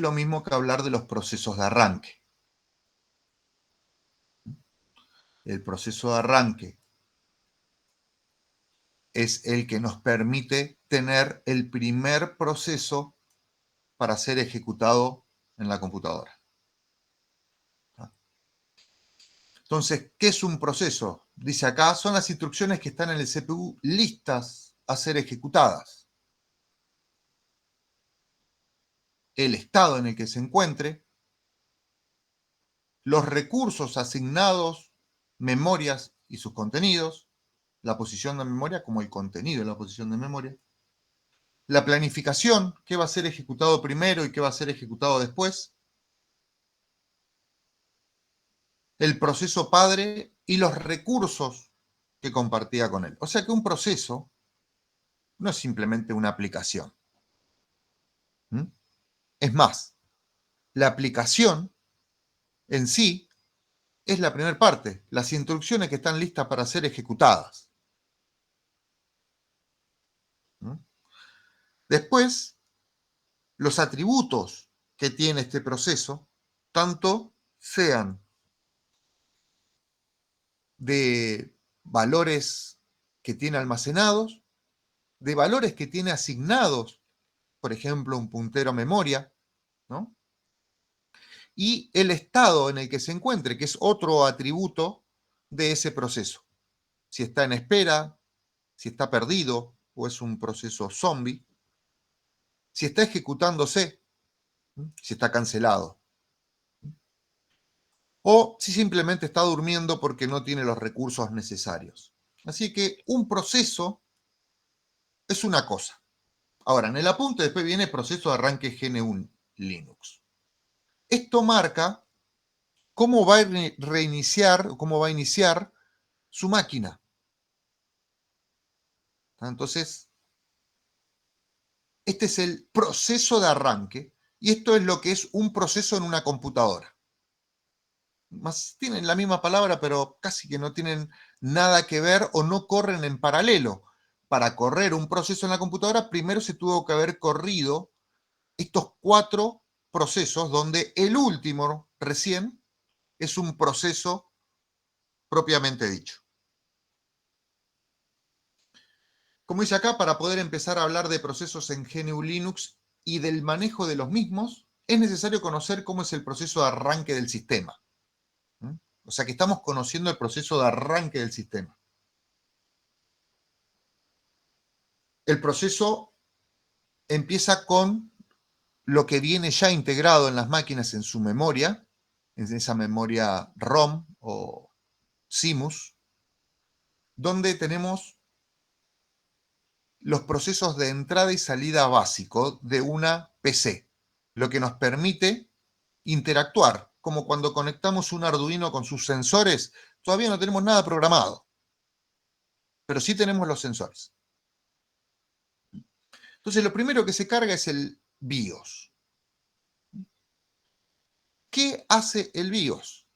lo mismo que hablar de los procesos de arranque. El proceso de arranque es el que nos permite tener el primer proceso para ser ejecutado en la computadora. Entonces, ¿qué es un proceso? Dice acá, son las instrucciones que están en el CPU listas a ser ejecutadas. El estado en el que se encuentre, los recursos asignados, memorias y sus contenidos, la posición de memoria como el contenido de la posición de memoria, la planificación, qué va a ser ejecutado primero y qué va a ser ejecutado después, el proceso padre y los recursos que compartía con él. O sea que un proceso no es simplemente una aplicación. Es más, la aplicación en sí es la primera parte, las instrucciones que están listas para ser ejecutadas. Después, los atributos que tiene este proceso, tanto sean de valores que tiene almacenados, de valores que tiene asignados, por ejemplo, un puntero a memoria, ¿no? Y el estado en el que se encuentre, que es otro atributo de ese proceso. Si está en espera, si está perdido o es un proceso zombie, si está ejecutándose, si está cancelado, o si simplemente está durmiendo porque no tiene los recursos necesarios. Así que un proceso es una cosa. Ahora, en el apunte después viene proceso de arranque GNU Linux. Esto marca cómo va a reiniciar, cómo va a iniciar su máquina. Entonces, este es el proceso de arranque y esto es lo que es un proceso en una computadora. Más tienen la misma palabra, pero casi que no tienen nada que ver o no corren en paralelo. Para correr un proceso en la computadora, primero se tuvo que haber corrido estos 4 procesos, donde el último recién es un proceso propiamente dicho. Como dice acá, para poder empezar a hablar de procesos en GNU Linux y del manejo de los mismos, es necesario conocer cómo es el proceso de arranque del sistema. O sea que estamos conociendo el proceso de arranque del sistema. El proceso empieza con lo que viene ya integrado en las máquinas en su memoria, en esa memoria ROM o CMOS, donde tenemos los procesos de entrada y salida básico de una PC, lo que nos permite interactuar, como cuando conectamos un Arduino con sus sensores, todavía no tenemos nada programado, pero sí tenemos los sensores. Entonces, lo primero que se carga es el BIOS. ¿Qué hace el BIOS?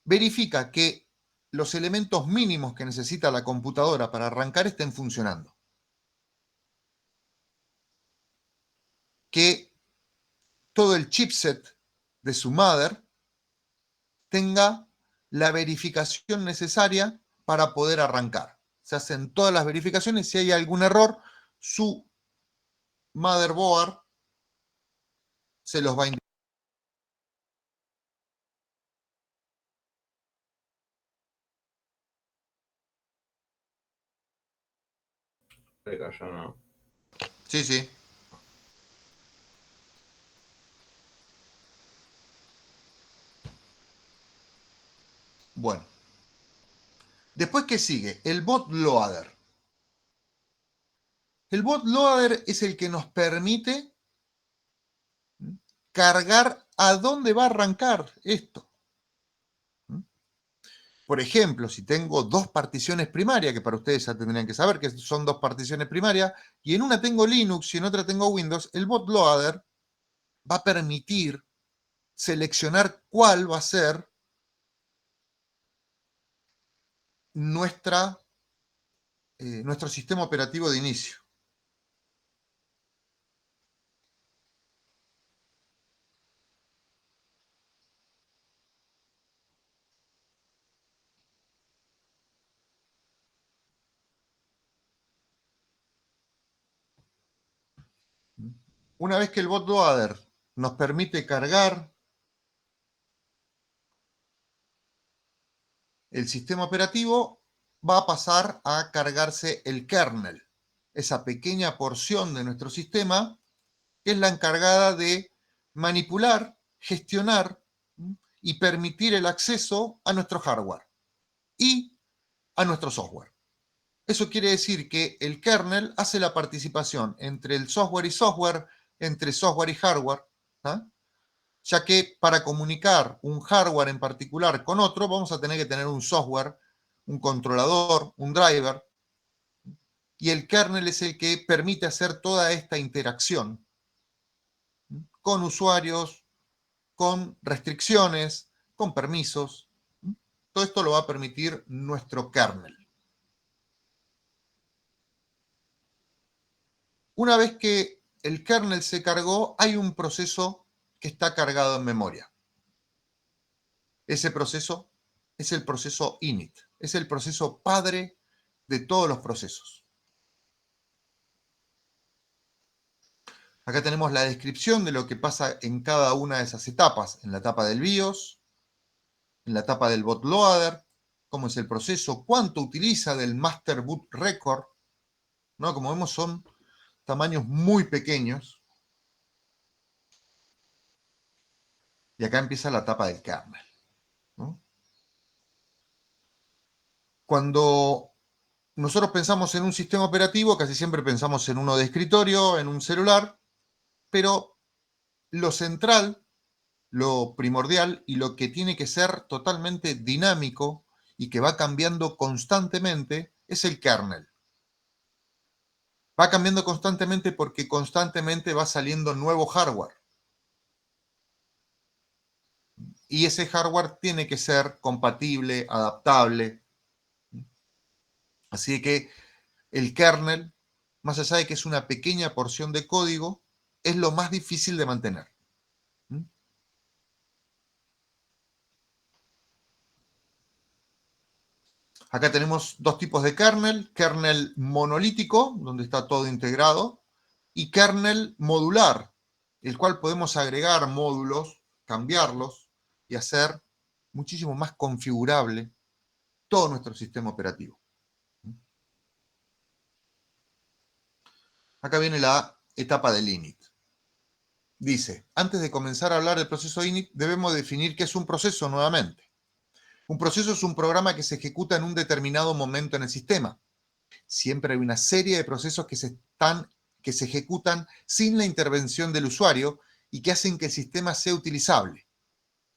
Verifica que los elementos mínimos que necesita la computadora para arrancar estén funcionando. Que todo el chipset de su mother tenga la verificación necesaria para poder arrancar. Se hacen todas las verificaciones. Si hay algún error, su motherboard se los va a indicar. Se cayó, ¿no? Sí, sí. Bueno. Después, ¿qué sigue? El bootloader. El bootloader es el que nos permite cargar a dónde va a arrancar esto. Por ejemplo, si tengo 2 particiones primarias, que para ustedes ya tendrían que saber que son 2 particiones primarias, y en una tengo Linux y en otra tengo Windows, el bootloader va a permitir seleccionar cuál va a ser nuestro sistema operativo de inicio. Una vez que el bootloader nos permite cargar el sistema operativo, va a pasar a cargarse el kernel, esa pequeña porción de nuestro sistema que es la encargada de manipular, gestionar y permitir el acceso a nuestro hardware y a nuestro software. Eso quiere decir que el kernel hace la participación entre el software y software, entre software y hardware, ¿ah? Ya que para comunicar un hardware en particular con otro, vamos a tener que tener un software, un controlador, un driver, y el kernel es el que permite hacer toda esta interacción con usuarios, con restricciones, con permisos. Todo esto lo va a permitir nuestro kernel. Una vez que el kernel se cargó, hay un proceso que está cargado en memoria. Ese proceso es el proceso init, es el proceso padre de todos los procesos. Acá tenemos la descripción de lo que pasa en cada una de esas etapas, en la etapa del BIOS, en la etapa del bootloader, cómo es el proceso, cuánto utiliza del master boot record, ¿no? Como vemos son tamaños muy pequeños. Y acá empieza la etapa del kernel, ¿no? Cuando nosotros pensamos en un sistema operativo, casi siempre pensamos en uno de escritorio, en un celular, pero lo central, lo primordial y lo que tiene que ser totalmente dinámico y que va cambiando constantemente es el kernel. Va cambiando constantemente porque constantemente va saliendo nuevo hardware. Y ese hardware tiene que ser compatible, adaptable. Así que el kernel, más allá de que es una pequeña porción de código, es lo más difícil de mantener. Acá tenemos dos tipos de kernel monolítico, donde está todo integrado, y kernel modular, el cual podemos agregar módulos, cambiarlos y hacer muchísimo más configurable todo nuestro sistema operativo. Acá viene la etapa del init. Dice, antes de comenzar a hablar del proceso init, debemos definir qué es un proceso nuevamente. Un proceso es un programa que se ejecuta en un determinado momento en el sistema. Siempre hay una serie de procesos que se ejecutan sin la intervención del usuario y que hacen que el sistema sea utilizable.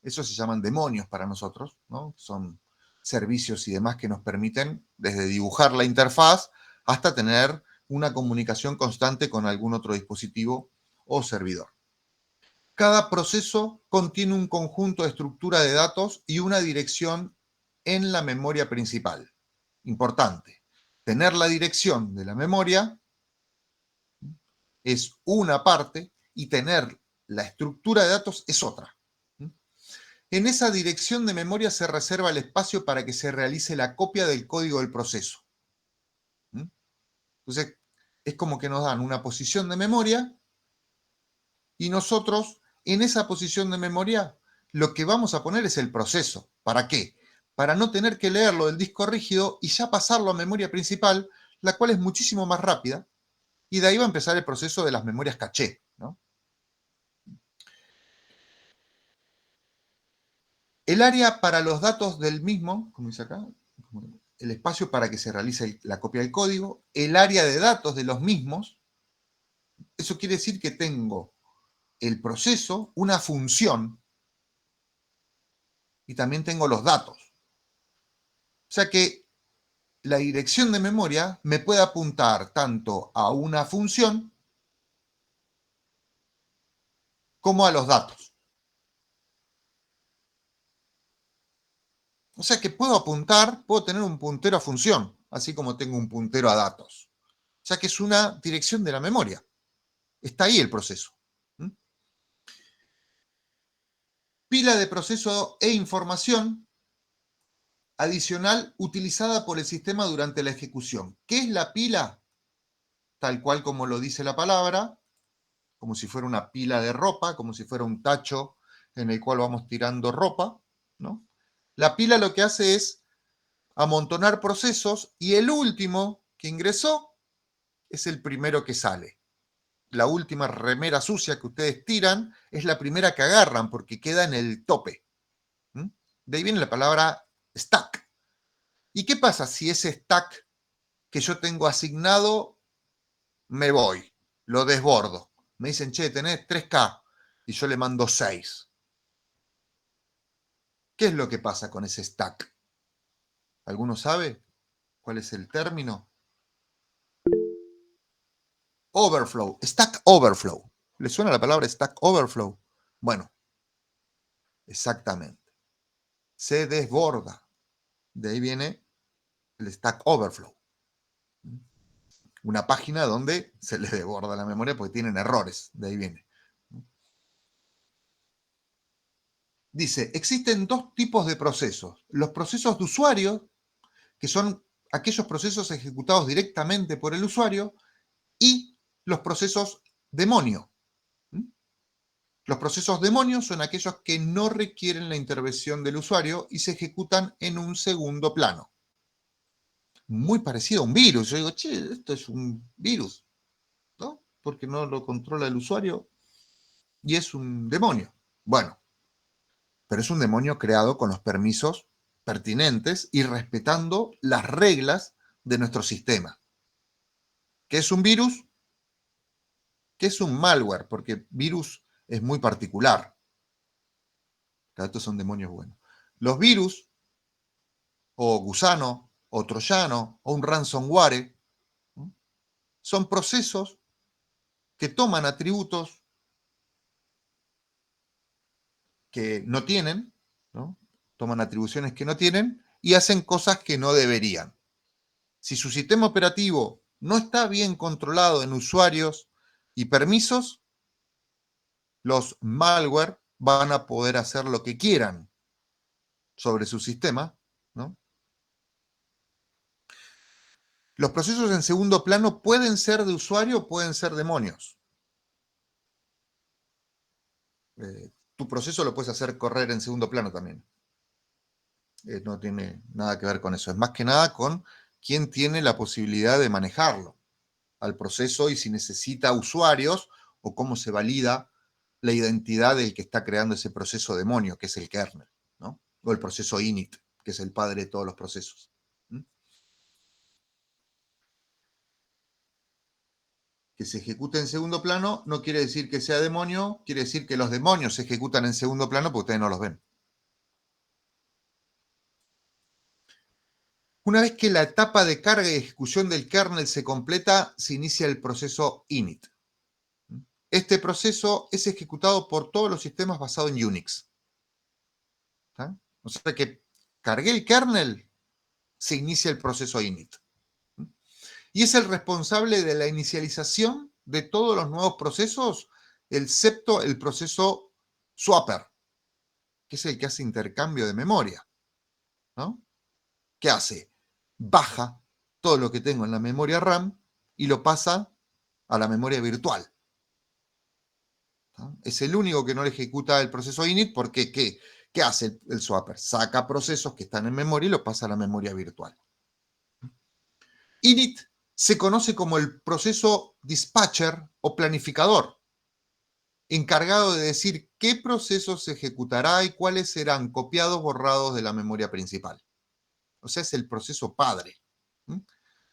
Eso se llaman demonios para nosotros, ¿no? Son servicios y demás que nos permiten, desde dibujar la interfaz hasta tener una comunicación constante con algún otro dispositivo o servidor. Cada proceso contiene un conjunto de estructura de datos y una dirección en la memoria principal. Importante, tener la dirección de la memoria es una parte y tener la estructura de datos es otra. En esa dirección de memoria se reserva el espacio para que se realice la copia del código del proceso. Entonces, es como que nos dan una posición de memoria y nosotros en esa posición de memoria lo que vamos a poner es el proceso. ¿Para qué? Para no tener que leerlo del disco rígido y ya pasarlo a memoria principal, la cual es muchísimo más rápida, y de ahí va a empezar el proceso de las memorias caché, ¿no? El área para los datos del mismo, como dice acá, el espacio para que se realice la copia del código, el área de datos de los mismos, eso quiere decir que tengo el proceso, una función, y también tengo los datos. O sea que la dirección de memoria me puede apuntar tanto a una función como a los datos. O sea que puedo tener un puntero a función, así como tengo un puntero a datos. O sea que es una dirección de la memoria. Está ahí el proceso. Pila de proceso e información adicional utilizada por el sistema durante la ejecución. ¿Qué es la pila? Tal cual como lo dice la palabra, como si fuera una pila de ropa, como si fuera un tacho en el cual vamos tirando ropa, ¿no? La pila lo que hace es amontonar procesos y el último que ingresó es el primero que sale. La última remera sucia que ustedes tiran es la primera que agarran porque queda en el tope. ¿Mm? De ahí viene la palabra stack. ¿Y qué pasa si ese stack que yo tengo asignado me voy, lo desbordo? Me dicen, che, tenés 3K y yo le mando 6. ¿Qué es lo que pasa con ese stack? ¿Alguno sabe cuál es el término? Overflow, stack overflow. ¿Le suena la palabra stack overflow? Bueno, exactamente. Se desborda. De ahí viene el stack overflow. Una página donde se les desborda la memoria porque tienen errores. De ahí viene. Dice, existen dos tipos de procesos. Los procesos de usuario, que son aquellos procesos ejecutados directamente por el usuario, y los procesos demonio. Los procesos demonio son aquellos que no requieren la intervención del usuario y se ejecutan en un segundo plano. Muy parecido a un virus. Yo digo, che, esto es un virus, ¿no? Porque no lo controla el usuario y es un demonio. Bueno, pero es un demonio creado con los permisos pertinentes y respetando las reglas de nuestro sistema. ¿Qué es un virus? ¿Qué es un malware? Porque virus es muy particular. Estos son demonios buenos. Los virus, o gusano, o troyano, o un ransomware, ¿no? Son procesos que toman atributos que no tienen, ¿no? Toman atribuciones que no tienen y hacen cosas que no deberían. Si su sistema operativo no está bien controlado en usuarios y permisos, los malware van a poder hacer lo que quieran sobre su sistema, ¿no? Los procesos en segundo plano pueden ser de usuario o pueden ser demonios. Tu proceso lo puedes hacer correr en segundo plano también. No tiene nada que ver con eso. Es más que nada con quién tiene la posibilidad de manejarlo al proceso y si necesita usuarios o cómo se valida la identidad del que está creando ese proceso demonio, que es el kernel, ¿no? O el proceso init, que es el padre de todos los procesos. ¿Mm? Que se ejecute en segundo plano no quiere decir que sea demonio, quiere decir que los demonios se ejecutan en segundo plano porque ustedes no los ven. Una vez que la etapa de carga y ejecución del kernel se completa, se inicia el proceso init. Este proceso es ejecutado por todos los sistemas basados en Unix. ¿Tá? O sea que cargué el kernel, se inicia el proceso init. Y es el responsable de la inicialización de todos los nuevos procesos, excepto el proceso swapper, que es el que hace intercambio de memoria, ¿no? ¿Qué hace? Baja todo lo que tengo en la memoria RAM y lo pasa a la memoria virtual. ¿No? Es el único que no le ejecuta el proceso init porque ¿qué hace el swapper? Saca procesos que están en memoria y los pasa a la memoria virtual. Init se conoce como el proceso dispatcher o planificador, encargado de decir qué proceso se ejecutará y cuáles serán copiados, borrados de la memoria principal. O sea, es el proceso padre.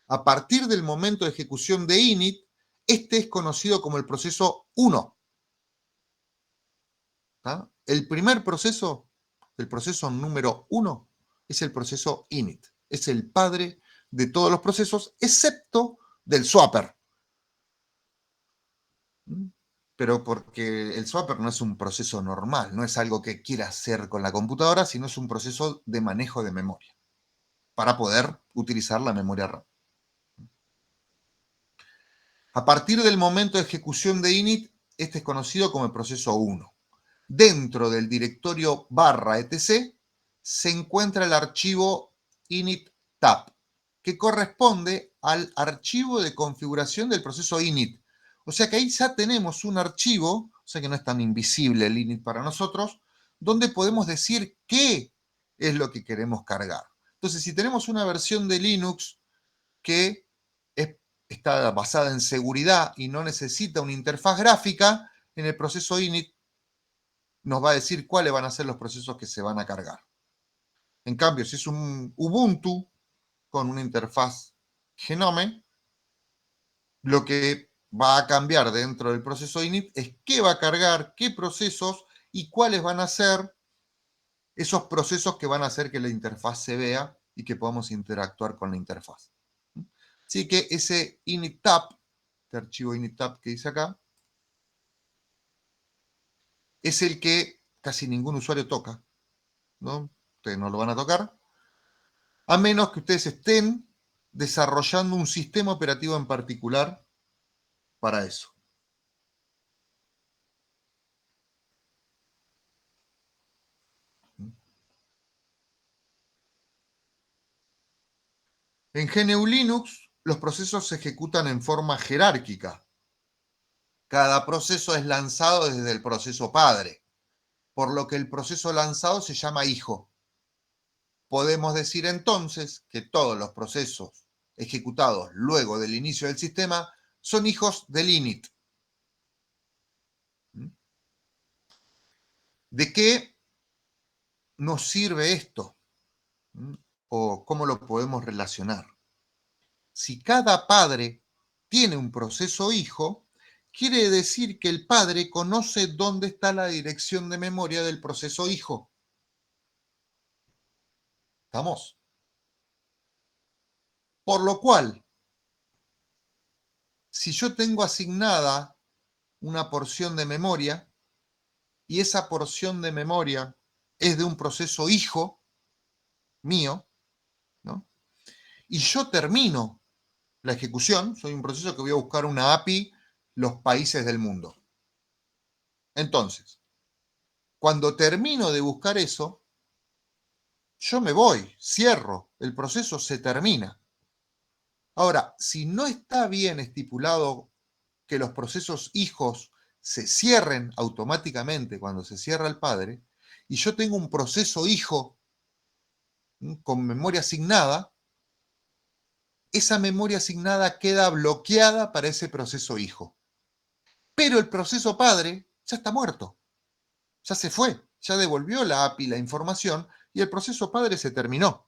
A partir del momento de ejecución de init, este es conocido como el proceso 1. ¿Tá? El primer proceso, el proceso número 1, es el proceso init. Es el padre de todos los procesos, excepto del swapper. Pero porque el swapper no es un proceso normal, no es algo que quiera hacer con la computadora, sino es un proceso de manejo de memoria para poder utilizar la memoria RAM. A partir del momento de ejecución de init, este es conocido como el proceso 1. Dentro del directorio /etc se encuentra el archivo init-tab, que corresponde al archivo de configuración del proceso init, O sea que ahí ya tenemos un archivo, o sea que no es tan invisible el init para nosotros, donde podemos decir qué es lo que queremos cargar. Entonces, si tenemos una versión de Linux que está basada en seguridad y no necesita una interfaz gráfica, en el proceso init nos va a decir cuáles van a ser los procesos que se van a cargar. En cambio, si es un Ubuntu con una interfaz Genome, lo que va a cambiar dentro del proceso init es qué va a cargar, qué procesos y cuáles van a ser esos procesos que van a hacer que la interfaz se vea y que podamos interactuar con la interfaz. Así que ese init-tab, este archivo init-tab que dice acá, es el que casi ningún usuario toca, ¿no? Ustedes no lo van a tocar, a menos que ustedes estén desarrollando un sistema operativo en particular para eso. En GNU Linux, los procesos se ejecutan en forma jerárquica. Cada proceso es lanzado desde el proceso padre, por lo que el proceso lanzado se llama hijo. Podemos decir entonces que todos los procesos ejecutados luego del inicio del sistema son hijos del init. ¿De qué nos sirve esto? ¿O cómo lo podemos relacionar? Si cada padre tiene un proceso hijo, quiere decir que el padre conoce dónde está la dirección de memoria del proceso hijo. ¿Estamos? Por lo cual, si yo tengo asignada una porción de memoria y esa porción de memoria es de un proceso hijo mío, ¿no? Y yo termino la ejecución, soy un proceso que voy a buscar una API los países del mundo. Entonces, cuando termino de buscar eso, yo me voy, cierro, el proceso se termina. Ahora, si no está bien estipulado que los procesos hijos se cierren automáticamente cuando se cierra el padre, y yo tengo un proceso hijo con memoria asignada, esa memoria asignada queda bloqueada para ese proceso hijo. Pero el proceso padre ya está muerto, ya se fue, ya devolvió la API la información y el proceso padre se terminó.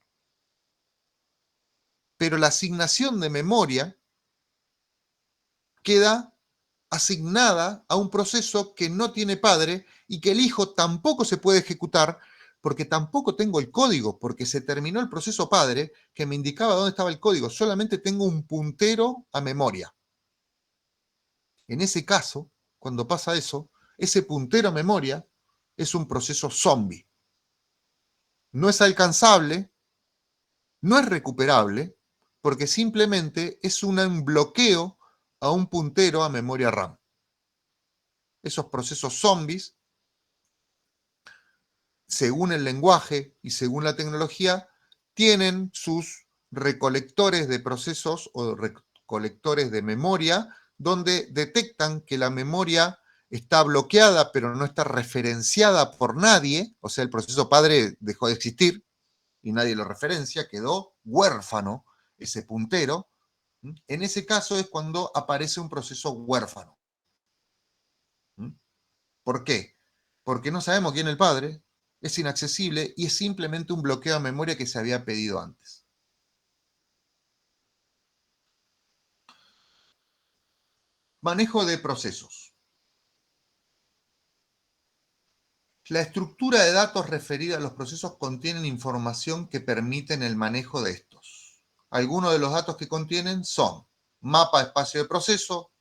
Pero la asignación de memoria queda asignada a un proceso que no tiene padre y que el hijo tampoco se puede ejecutar porque tampoco tengo el código, porque se terminó el proceso padre que me indicaba dónde estaba el código, solamente tengo un puntero a memoria. En ese caso, cuando pasa eso, ese puntero a memoria es un proceso zombie. No es alcanzable, no es recuperable, porque simplemente es un bloqueo a un puntero a memoria RAM. Esos procesos zombies, según el lenguaje y según la tecnología, tienen sus recolectores de procesos o recolectores de memoria, donde detectan que la memoria está bloqueada, pero no está referenciada por nadie, o sea, el proceso padre dejó de existir y nadie lo referencia, quedó huérfano ese puntero. En ese caso es cuando aparece un proceso huérfano. ¿Por qué? Porque no sabemos quién es el padre, es inaccesible y es simplemente un bloqueo de memoria que se había pedido antes. Manejo de procesos. La estructura de datos referida a los procesos contienen información que permiten el manejo de estos. Algunos de los datos que contienen son mapa de espacio de proceso,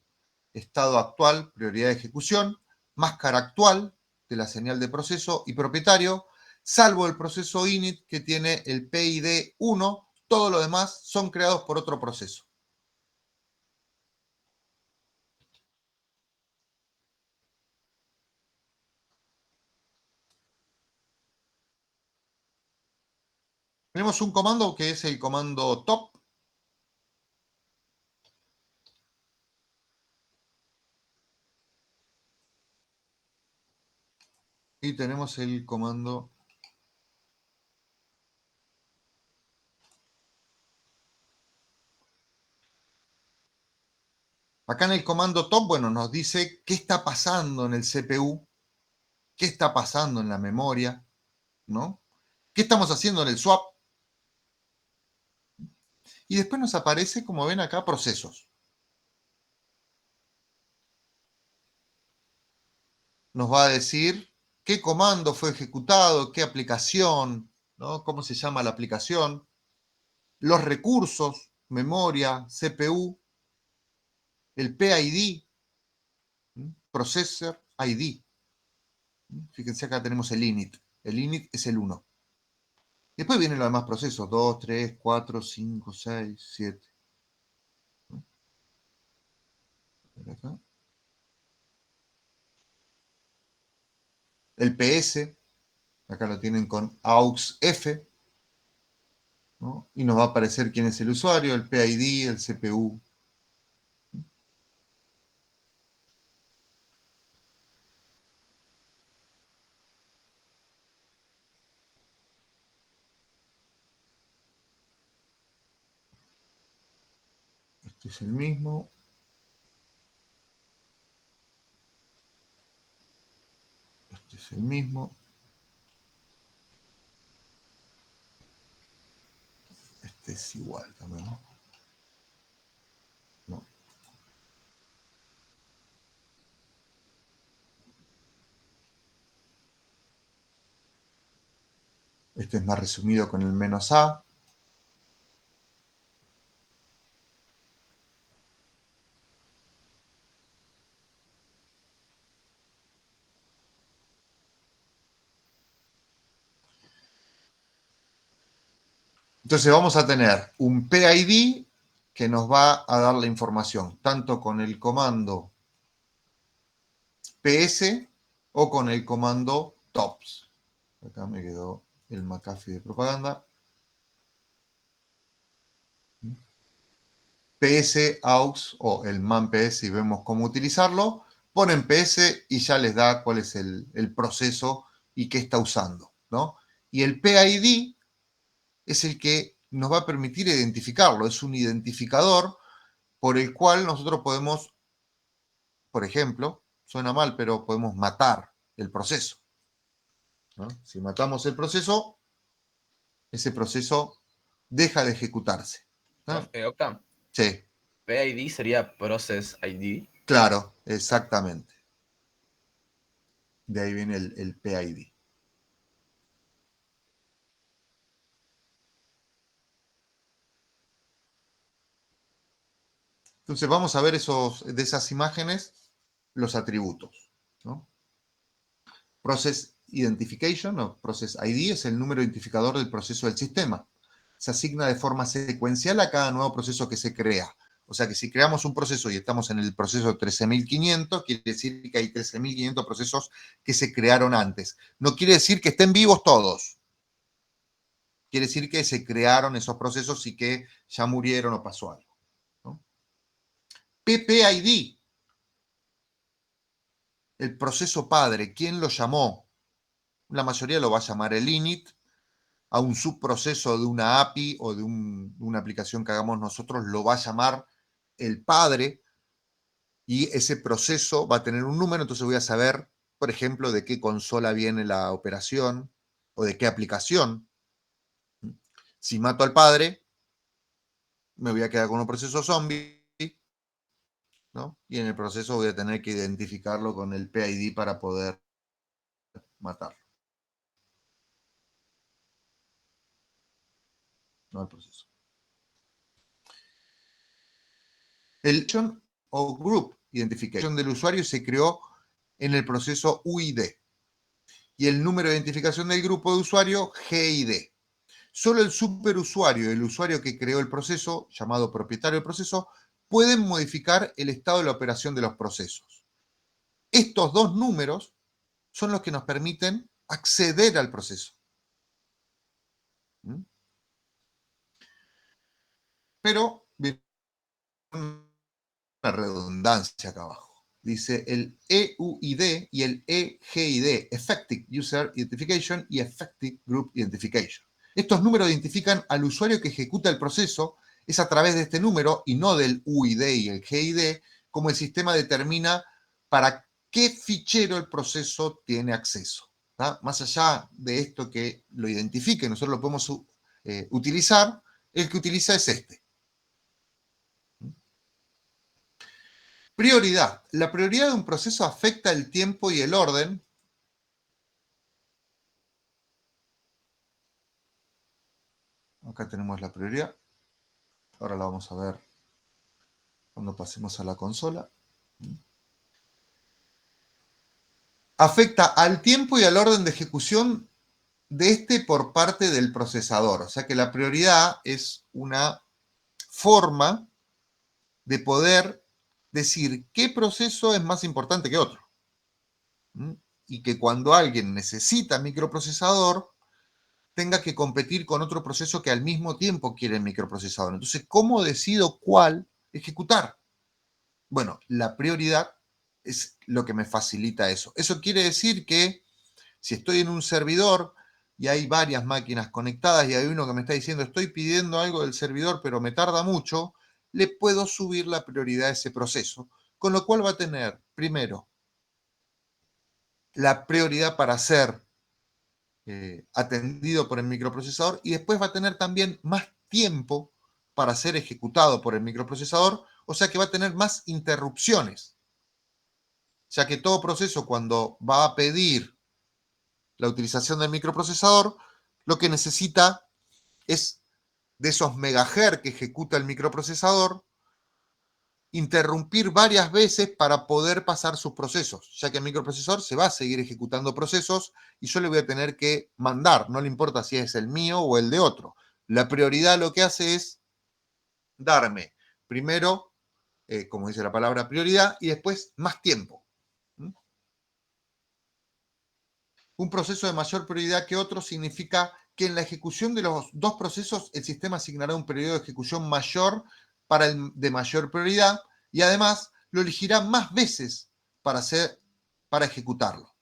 estado actual, prioridad de ejecución, máscara actual de la señal de proceso y propietario, salvo el proceso init que tiene el PID 1, todo lo demás son creados por otro proceso. Tenemos un comando que es el comando top, Y tenemos el comando. Acá en el comando top, bueno, nos dice qué está pasando en el CPU, qué está pasando en la memoria, ¿no? ¿Qué estamos haciendo en el swap? Y después nos aparece, como ven acá, procesos. Nos va a decir qué comando fue ejecutado, qué aplicación, ¿no? Cómo se llama la aplicación, los recursos, memoria, CPU, el PID, Processor ID. Fíjense, acá tenemos el init. El init es el 1. Después vienen los demás procesos, 2, 3, 4, 5, 6, 7. Acá. El PS, acá lo tienen con AUXF, ¿no? Y nos va a aparecer quién es el usuario, el PID, el CPU. Este es el mismo. Este es el mismo. Este es igual también, ¿no? No. Este es más resumido con el "-a". Entonces vamos a tener un PID que nos va a dar la información, tanto con el comando PS o con el comando TOPS. Acá me quedó el McAfee de propaganda. PS, AUX o el man PS y vemos cómo utilizarlo. Ponen PS y ya les da cuál es el proceso y qué está usando, ¿no? Y el PID es el que nos va a permitir identificarlo. Es un identificador por el cual nosotros podemos, por ejemplo, suena mal, pero podemos matar el proceso, ¿no? Si matamos el proceso, ese proceso deja de ejecutarse, ¿no? Octa, Sí, PID sería Process ID. claro, exactamente. De ahí viene el PID. Entonces vamos a ver de esas imágenes los atributos, ¿no? Process Identification o Process ID es el número identificador del proceso del sistema. Se asigna de forma secuencial a cada nuevo proceso que se crea. O sea que si creamos un proceso y estamos en el proceso 13.500, quiere decir que hay 13.500 procesos que se crearon antes. No quiere decir que estén vivos todos. Quiere decir que se crearon esos procesos y que ya murieron o pasó algo, ¿no? PPID, el proceso padre, ¿quién lo llamó? La mayoría lo va a llamar el init. A un subproceso de una API o de una aplicación que hagamos nosotros lo va a llamar el padre y ese proceso va a tener un número, entonces voy a saber, por ejemplo, de qué consola viene la operación o de qué aplicación. Si mato al padre, me voy a quedar con un proceso zombie, ¿no? Y en el proceso voy a tener que identificarlo con el PID para poder matarlo, no el proceso. El o Group Identification del usuario se creó en el proceso UID y el número de identificación del grupo de usuario GID. Solo el superusuario y el usuario que creó el proceso, llamado propietario del proceso, pueden modificar el estado de la operación de los procesos. Estos dos números son los que nos permiten acceder al proceso. ¿Mm? Pero viene una redundancia acá abajo. Dice el EUID y el EGID, Effective User Identification y Effective Group Identification. Estos números identifican al usuario que ejecuta el proceso. Es a través de este número y no del UID y el GID como el sistema determina para qué fichero el proceso tiene acceso. ¿Tá? Más allá de esto que lo identifique, nosotros lo podemos utilizar, el que utiliza es este. Prioridad. La prioridad de un proceso afecta el tiempo y el orden. Acá tenemos la prioridad. Ahora la vamos a ver cuando pasemos a la consola. Afecta al tiempo y al orden de ejecución de este por parte del procesador. O sea que la prioridad es una forma de poder decir qué proceso es más importante que otro. Y que cuando alguien necesita microprocesador, tenga que competir con otro proceso que al mismo tiempo quiere el microprocesador. Entonces, ¿cómo decido cuál ejecutar? Bueno, la prioridad es lo que me facilita eso. Eso quiere decir que si estoy en un servidor y hay varias máquinas conectadas y hay uno que me está diciendo estoy pidiendo algo del servidor pero me tarda mucho, le puedo subir la prioridad a ese proceso, con lo cual va a tener primero la prioridad para ser atendido por el microprocesador y después va a tener también más tiempo para ser ejecutado por el microprocesador, o sea que va a tener más interrupciones, ya que todo proceso cuando va a pedir la utilización del microprocesador, lo que necesita es de esos megahertz que ejecuta el microprocesador, interrumpir varias veces para poder pasar sus procesos, ya que el microprocesador se va a seguir ejecutando procesos y yo le voy a tener que mandar, no le importa si es el mío o el de otro. La prioridad lo que hace es darme primero, como dice la palabra, prioridad y después más tiempo. Un proceso de mayor prioridad que otro significa que en la ejecución de los dos procesos el sistema asignará un periodo de ejecución mayor para el de mayor prioridad y además lo elegirá más veces para ejecutarlo.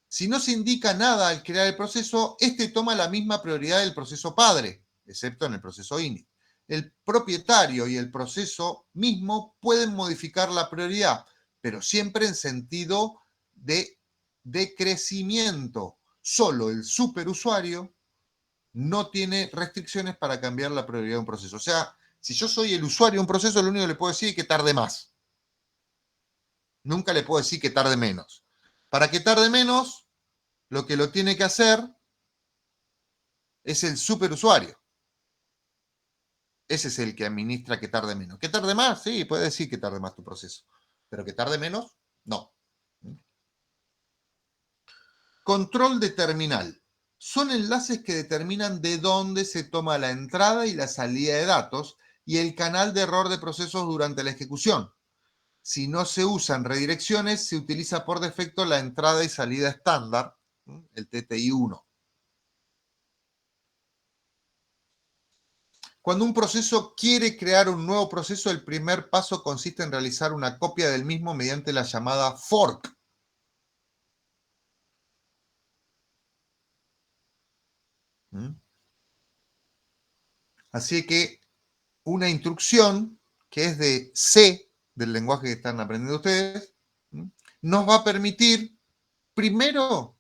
Si no se indica nada al crear el proceso, este toma la misma prioridad del proceso padre, excepto en el proceso init. El propietario y el proceso mismo pueden modificar la prioridad, pero siempre en sentido de decrecimiento. Solo el superusuario no tiene restricciones para cambiar la prioridad de un proceso. O sea, si yo soy el usuario de un proceso, lo único que le puedo decir es que tarde más. Nunca le puedo decir que tarde menos. Para que tarde menos, lo que lo tiene que hacer es el superusuario. Ese es el que administra que tarde menos. ¿Que tarde más? Sí, puede decir que tarde más tu proceso. Pero que tarde menos, no. Control de terminal. Son enlaces que determinan de dónde se toma la entrada y la salida de datos y el canal de error de procesos durante la ejecución. Si no se usan redirecciones, se utiliza por defecto la entrada y salida estándar, el TTI-1. Cuando un proceso quiere crear un nuevo proceso, el primer paso consiste en realizar una copia del mismo mediante la llamada fork. Así que una instrucción que es de C, del lenguaje que están aprendiendo ustedes, nos va a permitir primero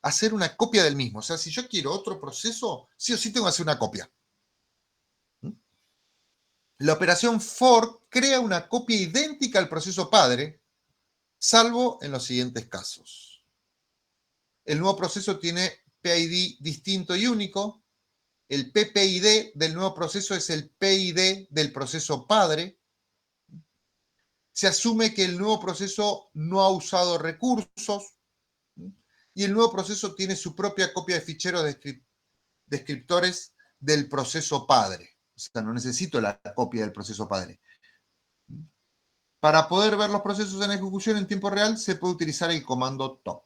hacer una copia del mismo. O sea, si yo quiero otro proceso, sí o sí tengo que hacer una copia. La operación fork crea una copia idéntica al proceso padre, salvo en los siguientes casos. El nuevo proceso tiene PID distinto y único. El PPID del nuevo proceso es el PID del proceso padre. Se asume que el nuevo proceso no ha usado recursos y el nuevo proceso tiene su propia copia de ficheros descriptores del proceso padre. O sea, no necesito la copia del proceso padre. Para poder ver los procesos en ejecución en tiempo real, se puede utilizar el comando top.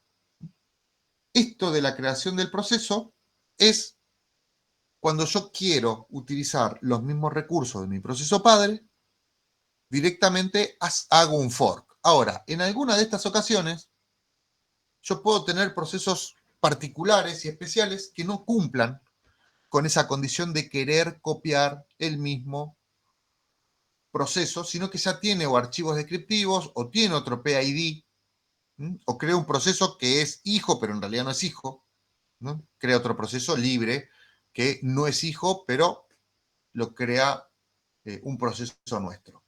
Esto de la creación del proceso es cuando yo quiero utilizar los mismos recursos de mi proceso padre, directamente hago un fork. Ahora, en alguna de estas ocasiones, yo puedo tener procesos particulares y especiales que no cumplan con esa condición de querer copiar el mismo proceso, sino que ya tiene o archivos descriptivos o tiene otro PID, o crea un proceso que es hijo, pero en realidad no es hijo, ¿no? Crea otro proceso libre que no es hijo, pero lo crea un proceso nuestro.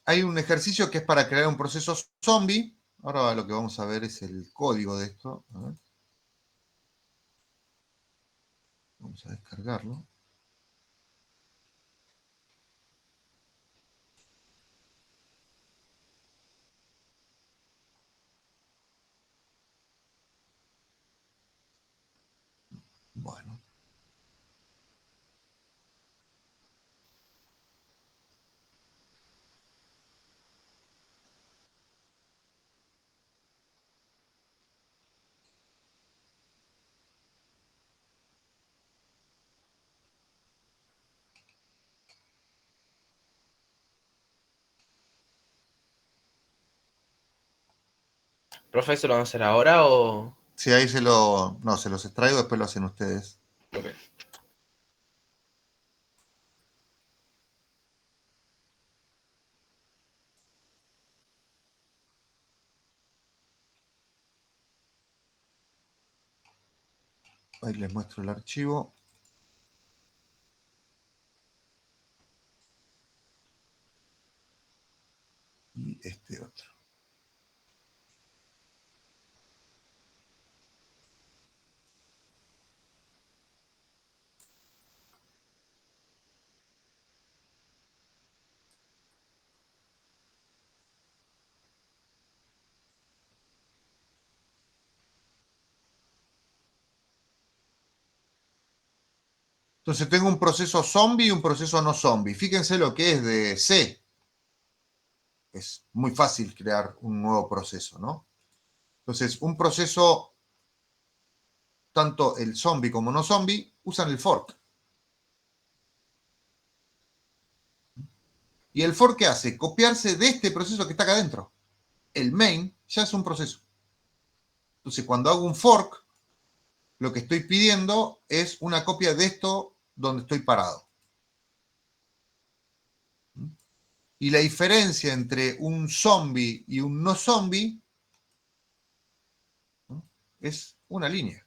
Hay un ejercicio que es para crear un proceso zombie. Ahora lo que vamos a ver es el código de esto. A ver. Vamos a descargarlo. Bueno. Profe, ¿eso lo van a hacer ahora o...? Sí, ahí no, se los extraigo, después lo hacen ustedes. Ok. Ahí les muestro el archivo. Y este otro. Entonces tengo un proceso zombie y un proceso no zombie. Fíjense lo que es de C. Es muy fácil crear un nuevo proceso, ¿no? Entonces, un proceso, tanto el zombie como no zombie, usan el fork. ¿Y el fork qué hace? Copiarse de este proceso que está acá adentro. El main ya es un proceso. Entonces, cuando hago un fork, lo que estoy pidiendo es una copia de esto donde estoy parado. Y la diferencia entre un zombie y un no zombie, ¿no?, es una línea.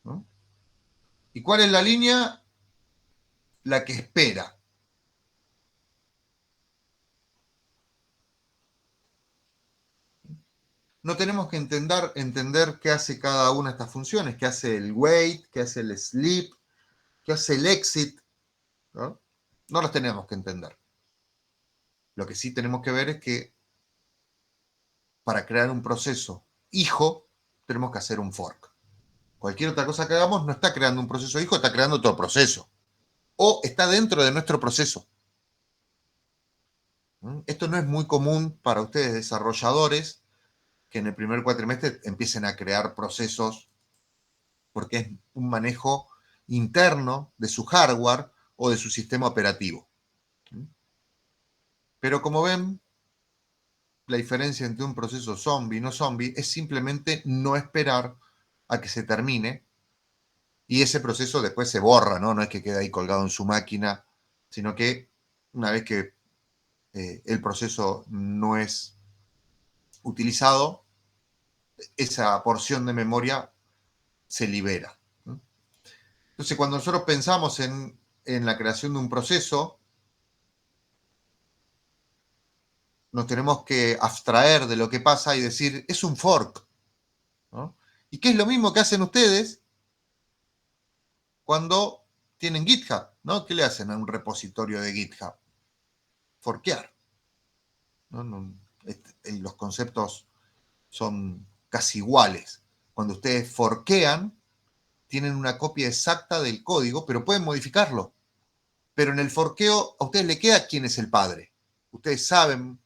¿No? ¿Y cuál es la línea? La que espera. No tenemos que entender qué hace cada una de estas funciones, qué hace el wait, qué hace el sleep, qué hace el exit. ¿No? No las tenemos que entender. Lo que sí tenemos que ver es que para crear un proceso hijo, tenemos que hacer un fork. Cualquier otra cosa que hagamos no está creando un proceso hijo, está creando otro proceso. O está dentro de nuestro proceso. Esto no es muy común para ustedes desarrolladores que en el primer cuatrimestre empiecen a crear procesos porque es un manejo interno de su hardware o de su sistema operativo. Pero como ven, la diferencia entre un proceso zombie y no zombie es simplemente no esperar a que se termine y ese proceso después se borra, ¿no? No es que quede ahí colgado en su máquina, sino que una vez que el proceso no es utilizado, esa porción de memoria se libera. ¿No? Entonces, cuando nosotros pensamos en la creación de un proceso, nos tenemos que abstraer de lo que pasa y decir, es un fork. ¿No? Y qué es lo mismo que hacen ustedes cuando tienen GitHub, ¿no? ¿Qué le hacen a un repositorio de GitHub? Forkear. ¿No? Los conceptos son casi iguales. Cuando ustedes forkean, tienen una copia exacta del código, pero pueden modificarlo. Pero en el forkeo a ustedes le queda quién es el padre. Ustedes saben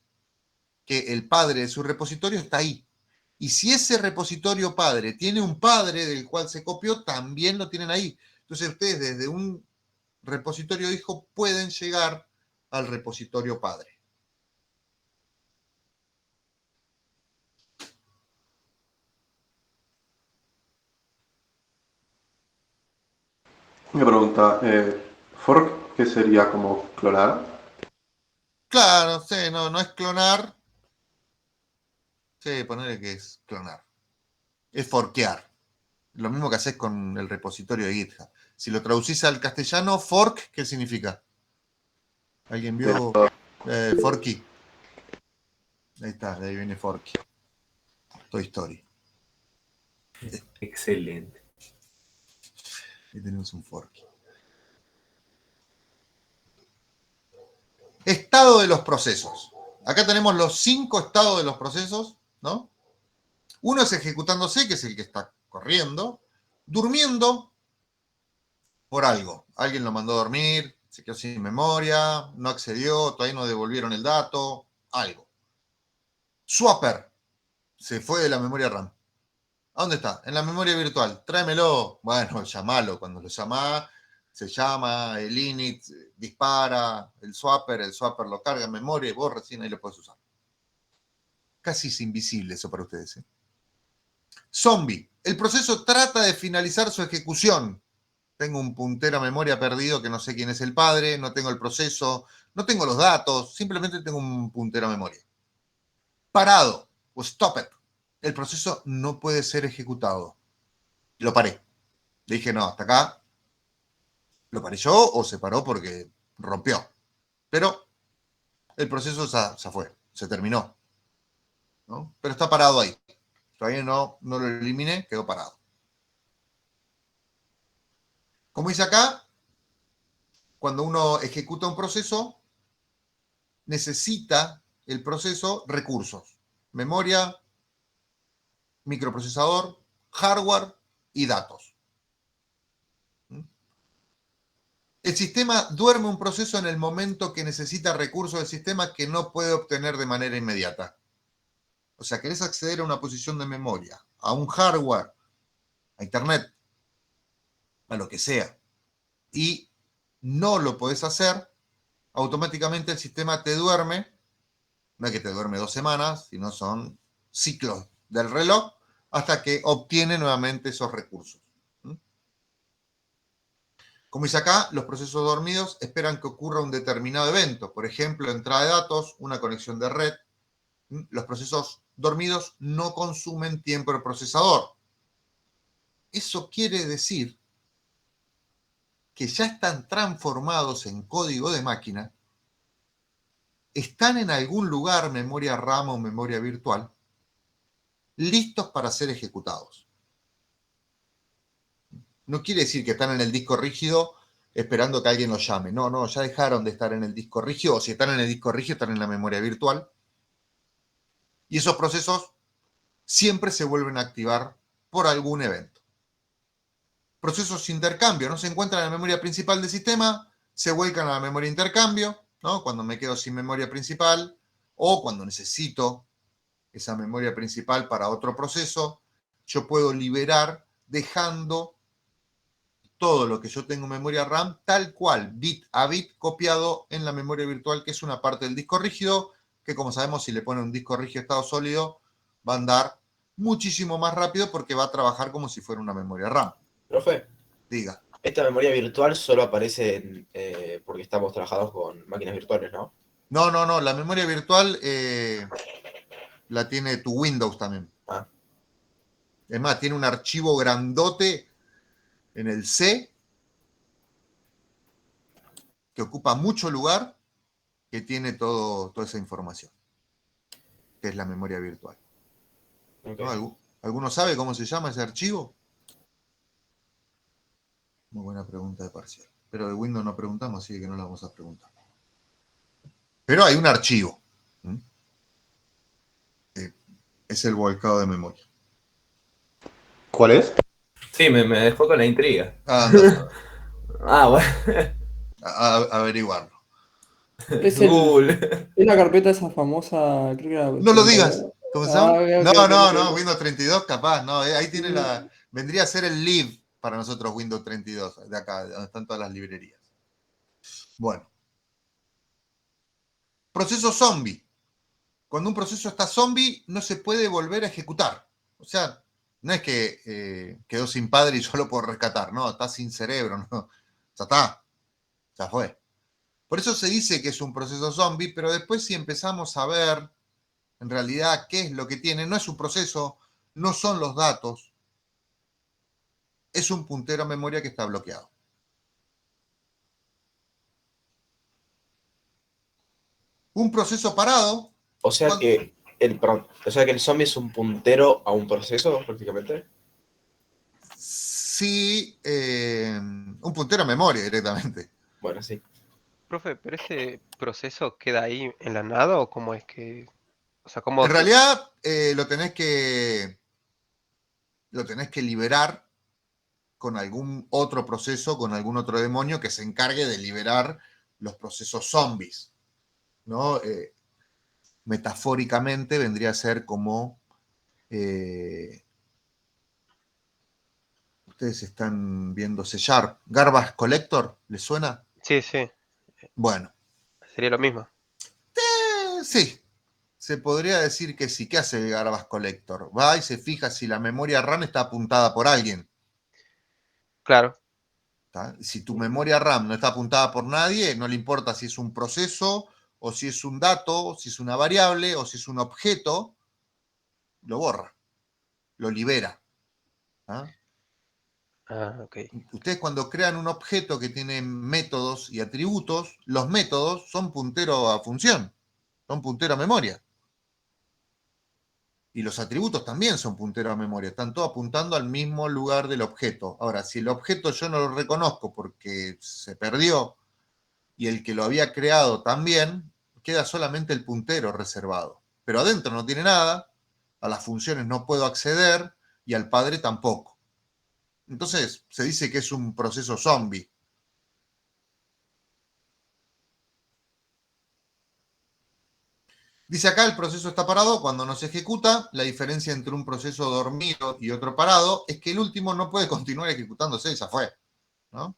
que el padre de su repositorio está ahí. Y si ese repositorio padre tiene un padre del cual se copió, también lo tienen ahí. Entonces ustedes desde un repositorio hijo pueden llegar al repositorio padre. Una pregunta, ¿fork qué sería como clonar? Claro, sí, no es clonar. Sí, ponerle que es clonar. Es forkear. Lo mismo que haces con el repositorio de GitHub. Si lo traducís al castellano, fork, ¿qué significa? ¿Alguien vio Forky? Ahí está, de ahí viene Forky. Toy Story. Excelente. Ahí tenemos un Forky. Estado de los procesos. Acá tenemos los 5 estados de los procesos, ¿no? Uno es ejecutándose, que es el que está corriendo, durmiendo por algo. Alguien lo mandó a dormir, se quedó sin memoria, no accedió, todavía no devolvieron el dato, algo. Swapper, se fue de la memoria RAM. ¿A dónde está? En la memoria virtual. Tráemelo. Bueno, llamalo. Cuando lo llamás, se llama, el init dispara, el swapper lo carga en memoria y vos recién ahí lo podés usar. Casi es invisible eso para ustedes. Zombie. El proceso trata de finalizar su ejecución. Tengo un puntero a memoria perdido que no sé quién es el padre, no tengo el proceso, no tengo los datos, simplemente tengo un puntero a memoria. Parado o stop it. El proceso no puede ser ejecutado. Lo paré. Le dije, no, hasta acá. Lo paré yo o se paró porque rompió. Pero el proceso se fue, se terminó, ¿no? Pero está parado ahí. Todavía no lo eliminé, quedó parado. Como dice acá, cuando uno ejecuta un proceso, necesita el proceso recursos. Memoria, microprocesador, hardware y datos. El sistema duerme un proceso en el momento que necesita recursos del sistema que no puede obtener de manera inmediata. O sea, querés acceder a una posición de memoria, a un hardware, a internet, a lo que sea, y no lo podés hacer, automáticamente el sistema te duerme. No es que te duerme 2 semanas, sino son ciclos del reloj hasta que obtiene nuevamente esos recursos. Como dice acá, los procesos dormidos esperan que ocurra un determinado evento, por ejemplo, entrada de datos, una conexión de red. Los procesos dormidos no consumen tiempo del procesador. Eso quiere decir que ya están transformados en código de máquina, están en algún lugar, memoria RAM o memoria virtual, listos para ser ejecutados. No quiere decir que están en el disco rígido esperando que alguien los llame. No, ya dejaron de estar en el disco rígido, o si están en el disco rígido, están en la memoria virtual. Y esos procesos siempre se vuelven a activar por algún evento. Procesos de intercambio, ¿no? Se encuentran en la memoria principal del sistema, se vuelcan a la memoria de intercambio, ¿no? Cuando me quedo sin memoria principal o cuando necesito esa memoria principal para otro proceso, yo puedo liberar dejando todo lo que yo tengo en memoria RAM tal cual, bit a bit, copiado en la memoria virtual, que es una parte del disco rígido, que como sabemos, si le pone un disco rígido estado sólido, va a andar muchísimo más rápido porque va a trabajar como si fuera una memoria RAM. Profe, Diga. esta memoria virtual solo aparece porque estamos trabajados con máquinas virtuales, ¿no? No, la memoria virtual la tiene tu Windows también. Ah. Es más, tiene un archivo grandote en el C que ocupa mucho lugar, que tiene toda esa información, que es la memoria virtual. Okay. ¿No? ¿Alguno sabe cómo se llama ese archivo? Muy buena pregunta de parcial. Pero de Windows no preguntamos, así que no la vamos a preguntar. Pero hay un archivo. Es el volcado de memoria. ¿Cuál es? Sí, me dejó con la intriga. Anda a saber. Ah, bueno. Averiguarlo. Es Google. es la carpeta esa famosa, creo que era No lo digas. 32. ¿Cómo se Ah, llama? ok, No, ok, ok, no, no, ok. Windows 32 capaz, no, ahí tiene Mm, la... Vendría a ser el live para nosotros Windows 32, de acá, donde están todas las librerías. Bueno, proceso zombie. Cuando un proceso está zombie, no se puede volver a ejecutar. O sea, no es que quedó sin padre y yo lo puedo rescatar, no, está sin cerebro, no. Ya está, ya fue. Por eso se dice que es un proceso zombie, pero después si empezamos a ver en realidad qué es lo que tiene, no es un proceso, no son los datos, es un puntero a memoria que está bloqueado. Un proceso parado, O sea que perdón, o sea que el zombie es un puntero a un proceso, prácticamente. sí, un puntero a memoria directamente. Bueno, sí. Profe, ¿pero ese proceso queda ahí en la nada o cómo es que, o sea, cómo En se... realidad lo tenés que liberar con algún otro proceso, con algún otro demonio que se encargue de liberar los procesos zombies, ¿no? Metafóricamente vendría a ser como ustedes están viendo C Sharp, Garbage Collector, ¿les suena? Sí, sí, Bueno, sería lo mismo. sí, se podría decir que sí. ¿Qué hace el Garbage Collector? Va y se fija si la memoria RAM está apuntada por alguien. Claro, ¿Tá? Si tu memoria RAM no está apuntada por nadie, no le importa si es un proceso o si es un dato, si es una variable o si es un objeto, lo borra, lo libera. ¿Ah? ok. Ustedes cuando crean un objeto que tiene métodos y atributos, los métodos son puntero a función, son puntero a memoria. Y los atributos también son puntero a memoria, están todos apuntando al mismo lugar del objeto. Ahora, si el objeto yo no lo reconozco porque se perdió y el que lo había creado también, queda solamente el puntero reservado. Pero adentro no tiene nada, a las funciones no puedo acceder y al padre tampoco. Entonces se dice que es un proceso zombie. Dice acá, el proceso está parado cuando no se ejecuta. La diferencia entre un proceso dormido y otro parado es que el último no puede continuar ejecutándose, ya fue, ¿no?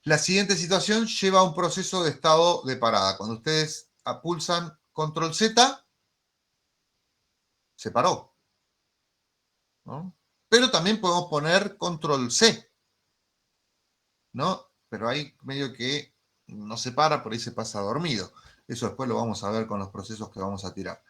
La siguiente situación lleva a un proceso de estado de parada. Cuando ustedes pulsan control Z, se paró, ¿no? Pero también podemos poner control C, ¿no? Pero ahí medio que no se para, por ahí se pasa dormido. Eso después lo vamos a ver con los procesos que vamos a tirar.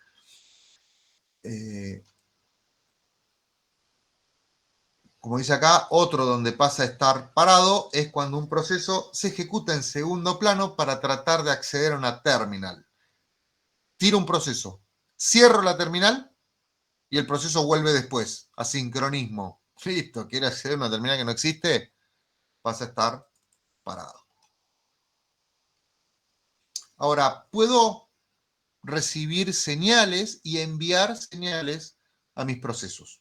Como dice acá, otro donde pasa a estar parado es cuando un proceso se ejecuta en segundo plano para tratar de acceder a una terminal. Tiro un proceso, cierro la terminal y el proceso vuelve después, asincronismo. Listo, quiere acceder a una terminal que no existe, pasa a estar parado. Ahora, puedo recibir señales y enviar señales a mis procesos.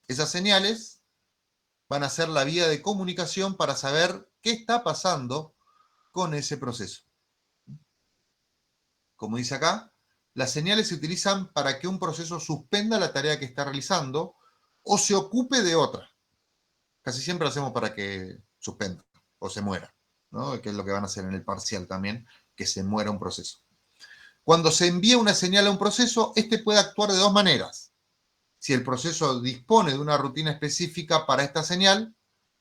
Esas señales van a ser la vía de comunicación para saber qué está pasando con ese proceso. Como dice acá, las señales se utilizan para que un proceso suspenda la tarea que está realizando o se ocupe de otra. Casi siempre lo hacemos para que suspenda o se muera, ¿no? Que es lo que van a hacer en el parcial también, que se muera un proceso. Cuando se envía una señal a un proceso, este puede actuar de dos maneras. Si el proceso dispone de una rutina específica para esta señal,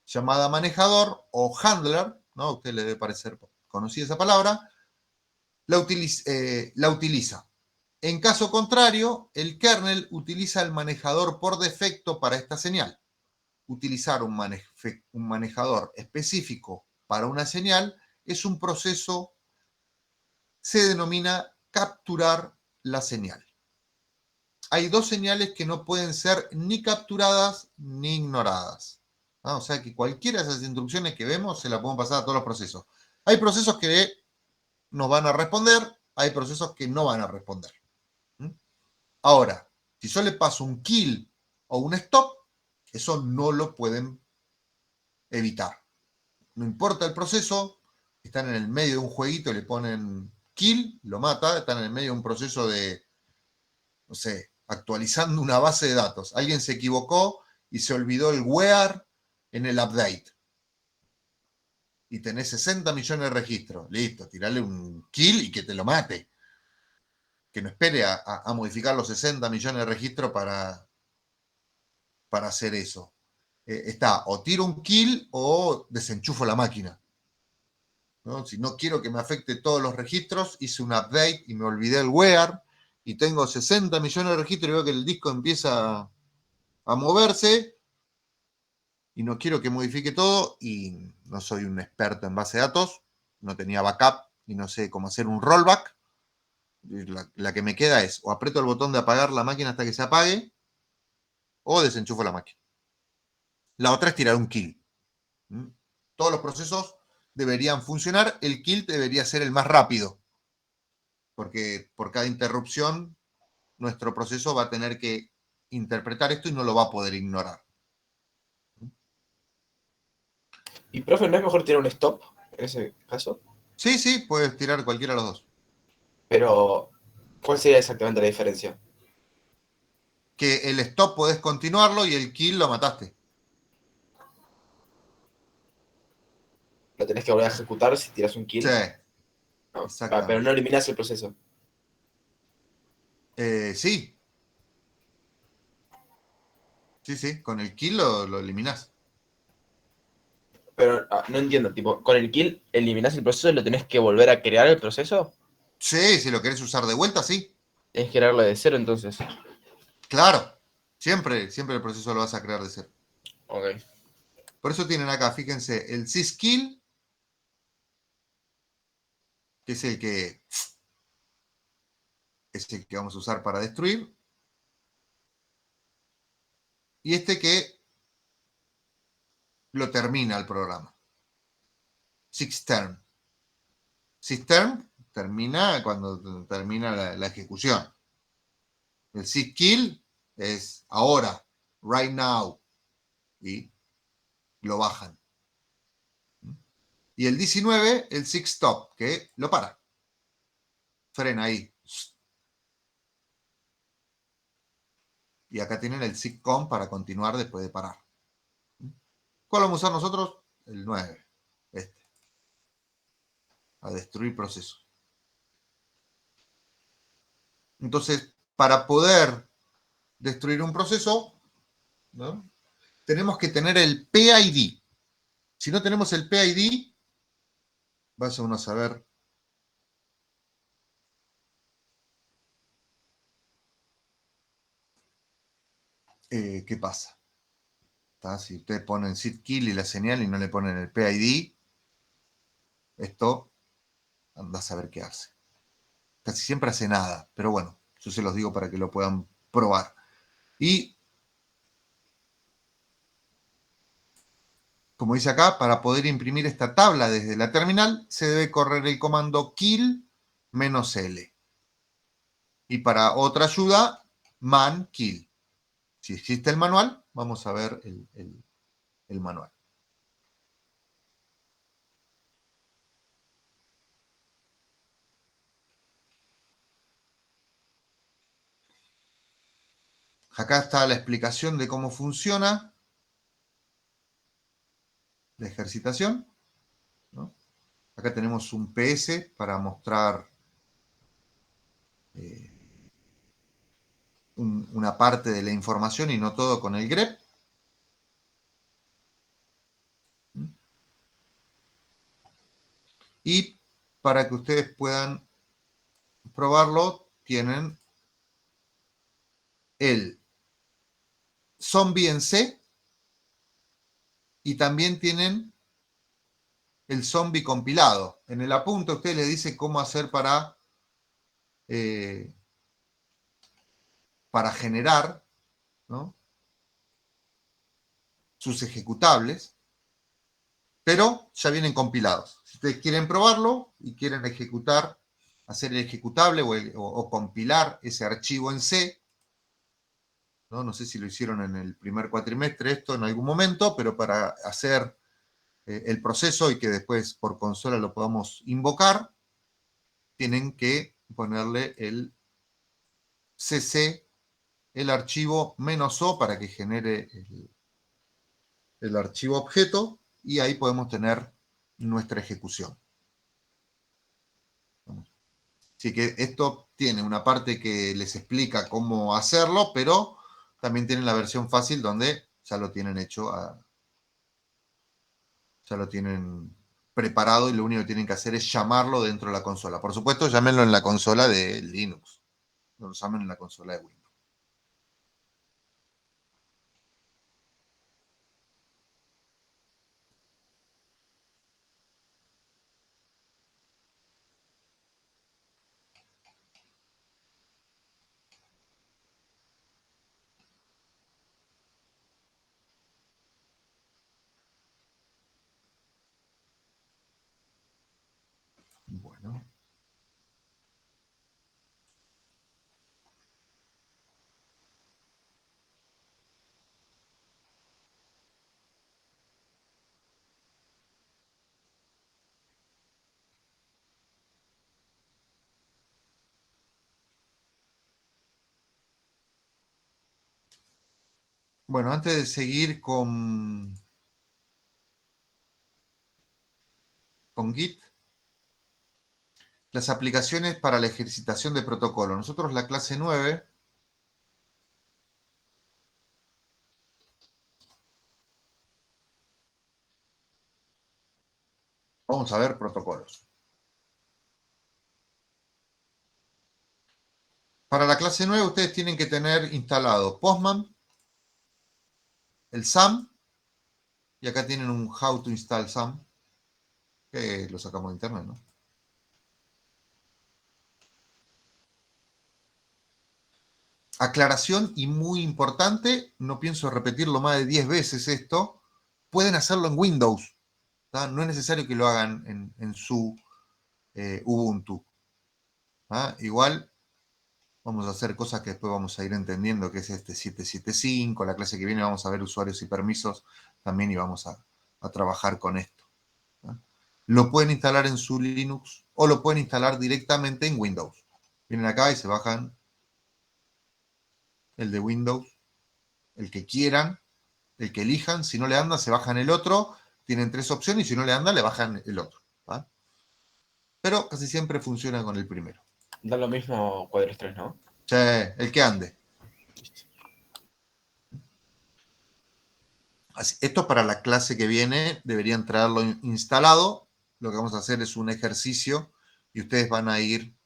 llamada manejador o handler, ¿no? A usted le debe parecer conocida esa palabra, la utiliza. En caso contrario, el kernel utiliza el manejador por defecto para esta señal. Utilizar un manejador específico para una señal es un proceso, se denomina capturar la señal. Hay dos señales que no pueden ser ni capturadas ni ignoradas. ¿No? O sea que cualquiera de esas instrucciones que vemos se la podemos pasar a todos los procesos. Hay procesos que nos van a responder, hay procesos que no van a responder. Ahora, si yo le paso un kill o un stop, eso no lo pueden evitar. No importa el proceso, están en el medio de un jueguito, le ponen kill, lo mata, están en el medio de un proceso de, no sé, actualizando una base de datos. Alguien se equivocó y se olvidó el where en el update. Y tenés 60 millones de registros. Listo, tirale un kill y que te lo mate. Que no espere a modificar los 60 millones de registros para hacer eso. Está, o tiro un kill o desenchufo la máquina. ¿No? Si no quiero que me afecte todos los registros, hice un update y me olvidé el where y tengo 60 millones de registros y veo que el disco empieza a moverse y no quiero que modifique todo y no soy un experto en base de datos, no tenía backup y no sé cómo hacer un rollback. La que me queda es o aprieto el botón de apagar la máquina hasta que se apague o desenchufo la máquina. La otra es tirar un kill. Todos los procesos deberían funcionar, el kill debería ser el más rápido, porque por cada interrupción nuestro proceso va a tener que interpretar esto y no lo va a poder ignorar. Y profe, ¿no es mejor tirar un stop en ese caso? Sí, sí, puedes tirar cualquiera de los dos. Pero, ¿cuál sería exactamente la diferencia? Que el stop podés continuarlo y el kill lo mataste. Lo tenés que volver a ejecutar si tiras un kill. Sí, No. exactamente. Pero no eliminás el proceso. Sí. Sí, sí, con el kill lo eliminás. Pero no entiendo, tipo, con el kill eliminás el proceso y lo tenés que volver a crear el proceso. Sí, si lo querés usar de vuelta, sí. Tenés que crearlo de cero entonces. Claro. Siempre el proceso lo vas a crear de cero. Ok. Por eso tienen acá, fíjense, el syskill, que es el que vamos a usar para destruir. Y este que lo termina el programa. Sixterm. Sixterm termina cuando termina la ejecución. El syskill es ahora, right now. Y lo bajan. Y el 19, el six stop, que lo para. Frena ahí. Y acá tienen el SIGCOM para continuar después de parar. ¿Cuál vamos a usar nosotros? El 9. Este. A destruir procesos. Entonces, para poder destruir un proceso, ¿no? Tenemos que tener el PID. Si no tenemos el PID, vaya uno a saber qué pasa. ¿Tá? Si ustedes ponen SIDKILL y la señal y no le ponen el PID, esto anda a saber qué hace. Casi siempre hace nada, pero bueno, yo se los digo para que lo puedan probar. Y, como dice acá, para poder imprimir esta tabla desde la terminal, se debe correr el comando kill-L. Y para otra ayuda, man kill. Si existe el manual, vamos a ver el manual. Acá está la explicación de cómo funciona la ejercitación, ¿no? Acá tenemos un PS para mostrar una parte de la información y no todo con el grep. Y para que ustedes puedan probarlo, tienen el zombie en C y también tienen el zombie compilado. En el apunte usted le dice cómo hacer para generar, ¿no?, sus ejecutables, pero ya vienen compilados. Si ustedes quieren probarlo y quieren ejecutar, hacer el ejecutable o compilar ese archivo en C, ¿no? No sé si lo hicieron en el primer cuatrimestre esto en algún momento, pero para hacer el proceso y que después por consola lo podamos invocar, tienen que ponerle el cc, el archivo "-o", para que genere el archivo objeto, y ahí podemos tener nuestra ejecución. Así que esto tiene una parte que les explica cómo hacerlo, pero también tienen la versión fácil donde ya lo tienen hecho, ya lo tienen preparado y lo único que tienen que hacer es llamarlo dentro de la consola. Por supuesto, llámenlo en la consola de Linux, no lo llamen en la consola de Windows. Bueno. Bueno, antes de seguir con Git, las aplicaciones para la ejercitación de protocolo. Nosotros la clase 9 vamos a ver protocolos. Para la clase 9 ustedes tienen que tener instalado Postman, el SAM, y acá tienen un How to Install SAM, que lo sacamos de internet, ¿no? Aclaración y muy importante, no pienso repetirlo más de 10 veces esto, pueden hacerlo en Windows, ¿tá? No es necesario que lo hagan en su Ubuntu. ¿Ah? Igual vamos a hacer cosas que después vamos a ir entendiendo, que es este 775, la clase que viene vamos a ver usuarios y permisos también y vamos a trabajar con esto. ¿Ah? Lo pueden instalar en su Linux o lo pueden instalar directamente en Windows. Vienen acá y se bajan el de Windows, el que quieran, el que elijan. Si no le anda, se bajan el otro. Tienen 3 opciones y si no le anda, le bajan el otro. ¿Va? Pero casi siempre funciona con el primero. Da lo mismo Quadros 3, ¿no? Che, el que ande. Esto para la clase que viene deberían traerlo instalado. Lo que vamos a hacer es un ejercicio y ustedes van a ir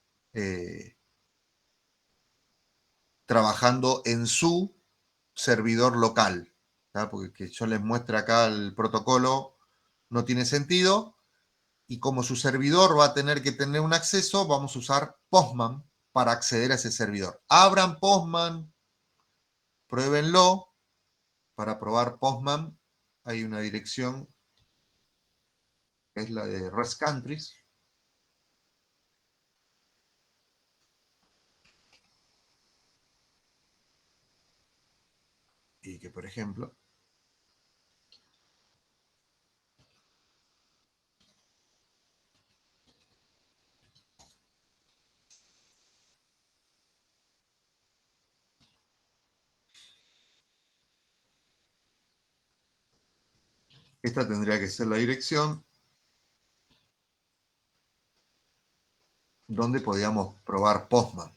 trabajando en su servidor local. ¿Tá? Porque que yo les muestre acá el protocolo no tiene sentido. Y como su servidor va a tener que tener un acceso, vamos a usar Postman para acceder a ese servidor. Abran Postman, pruébenlo. Para probar Postman hay una dirección que es la de REST Countries. Y que, por ejemplo, esta tendría que ser la dirección donde podíamos probar Postman,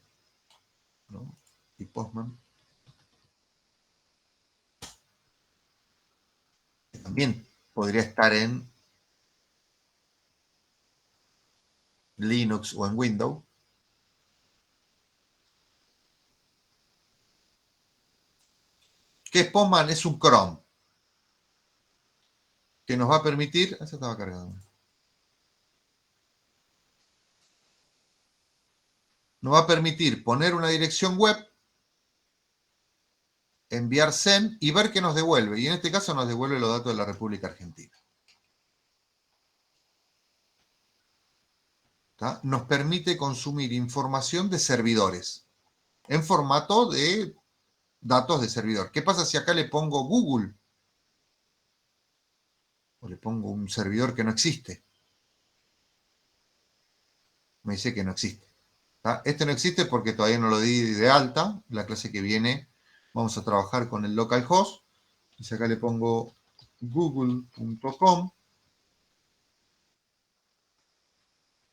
¿no? Y Postman también podría estar en Linux o en Windows. ¿Qué es Postman? Es un cron que nos va a permitir... Eso estaba cargando. Nos va a permitir poner una dirección web, enviar send y ver qué nos devuelve. Y en este caso nos devuelve los datos de la República Argentina. ¿Tá? Nos permite consumir información de servidores en formato de datos de servidor. ¿Qué pasa si acá le pongo Google? O le pongo un servidor que no existe. Me dice que no existe. ¿Tá? Este no existe porque todavía no lo di de alta. La clase que viene vamos a trabajar con el localhost. Entonces acá le pongo google.com.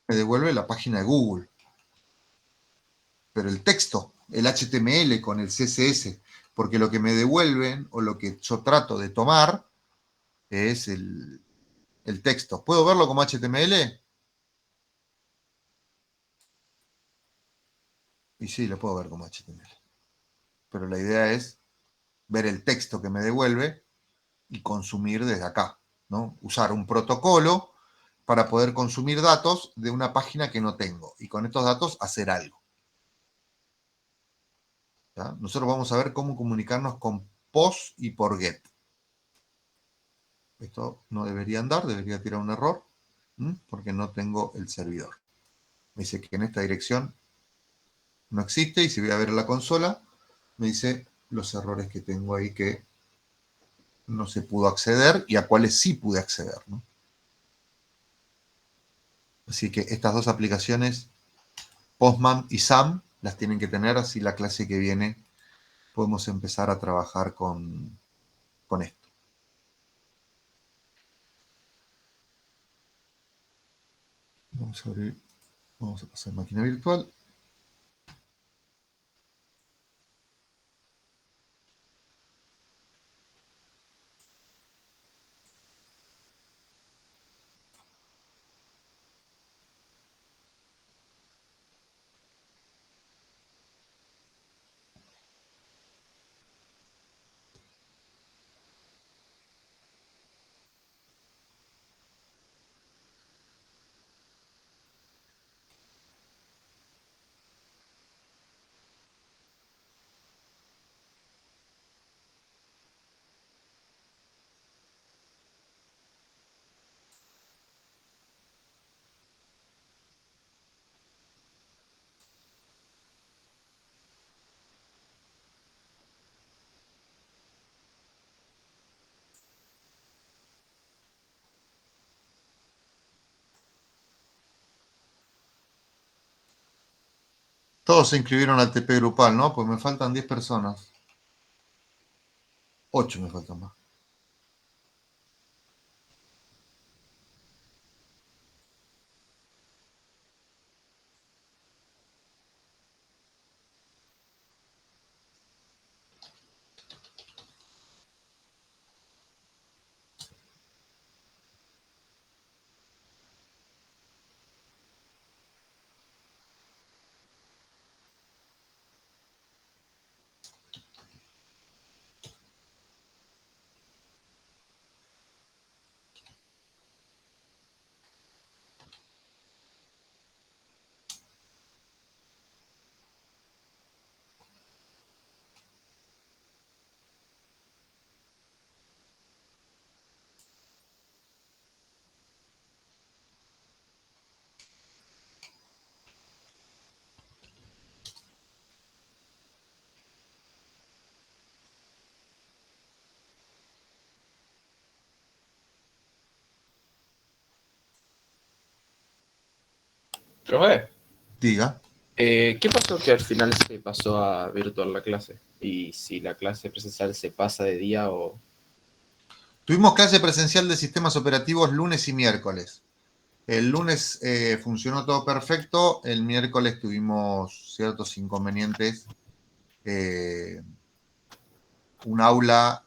Me devuelve la página de Google. Pero el texto, el HTML con el CSS, porque lo que me devuelven o lo que yo trato de tomar es el texto. ¿Puedo verlo como HTML? Y sí, lo puedo ver como HTML. Pero la idea es ver el texto que me devuelve y consumir desde acá, ¿no? Usar un protocolo para poder consumir datos de una página que no tengo y con estos datos hacer algo. ¿Ya? Nosotros vamos a ver cómo comunicarnos con POST y por GET. Esto no debería andar, debería tirar un error, porque no tengo el servidor. Me dice que en esta dirección no existe y si voy a ver la consola, me dice los errores que tengo ahí que no se pudo acceder y a cuáles sí pude acceder, ¿no? Así que estas dos aplicaciones, Postman y SAM, las tienen que tener, así la clase que viene podemos empezar a trabajar con esto. Vamos a abrir, vamos a pasar máquina virtual. Todos se inscribieron al TP grupal, ¿no? Pues me faltan 10 personas. 8 me faltan más. Profe, Diga. ¿qué pasó que al final se pasó a virtual la clase? Y si la clase presencial se pasa de día o... Tuvimos clase presencial de sistemas operativos lunes y miércoles. El lunes funcionó todo perfecto, el miércoles tuvimos ciertos inconvenientes. Un aula,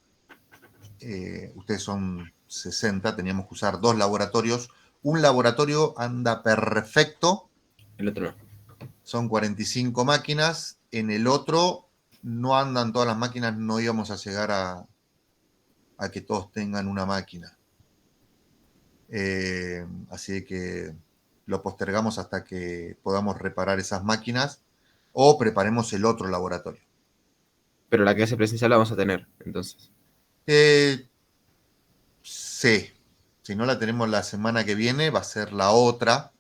ustedes son 60, teníamos que usar 2 laboratorios. Un laboratorio anda perfecto, El otro no. son 45 máquinas. En el otro no andan todas las máquinas, no íbamos a llegar a que todos tengan una máquina. Así que lo postergamos hasta que podamos reparar esas máquinas o preparemos el otro laboratorio. Pero la clase presencial la vamos a tener, entonces. Sí, si no la tenemos la semana que viene, va a ser la otra.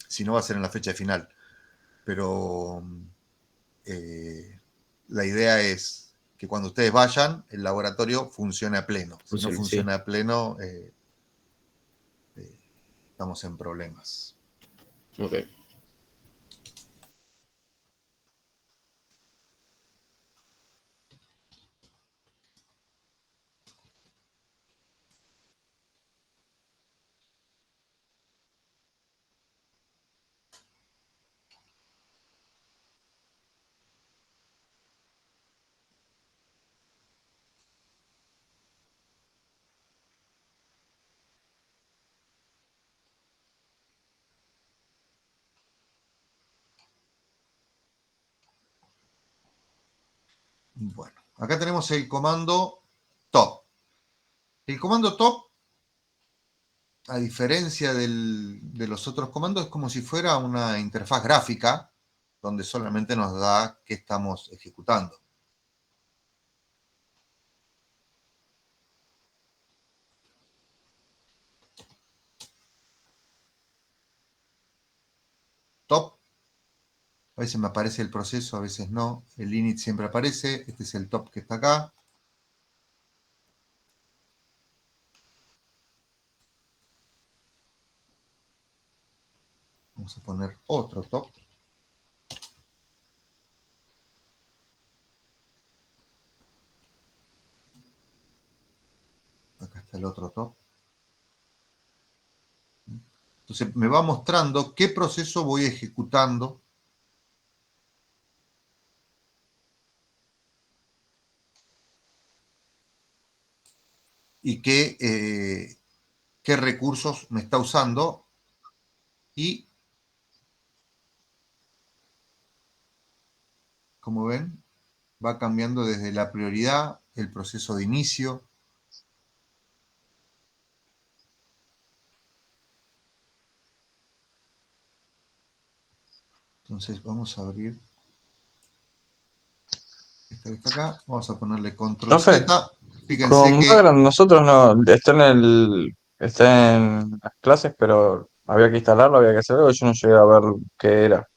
Si no, va a ser en la fecha final. Pero la idea es que cuando ustedes vayan, el laboratorio funcione a pleno. Si no Funcione, funciona a pleno, estamos en problemas. Ok. Bueno, acá tenemos el comando top. El comando top, a diferencia de los otros comandos, es como si fuera una interfaz gráfica donde solamente nos da qué estamos ejecutando. Top. A veces me aparece el proceso, a veces no. El init siempre aparece. Este es el top que está acá. Vamos a poner otro top. Acá está el otro top. Entonces me va mostrando qué proceso voy ejecutando. Y qué recursos me está usando. Y, como ven, va cambiando desde la prioridad, el proceso de inicio. Entonces vamos a abrir esta que está acá. Vamos a ponerle control Profe, Z. Fíjense con que Vagrant nosotros no, está en las clases, pero había que instalarlo, había que hacerlo, yo no llegué a ver qué era.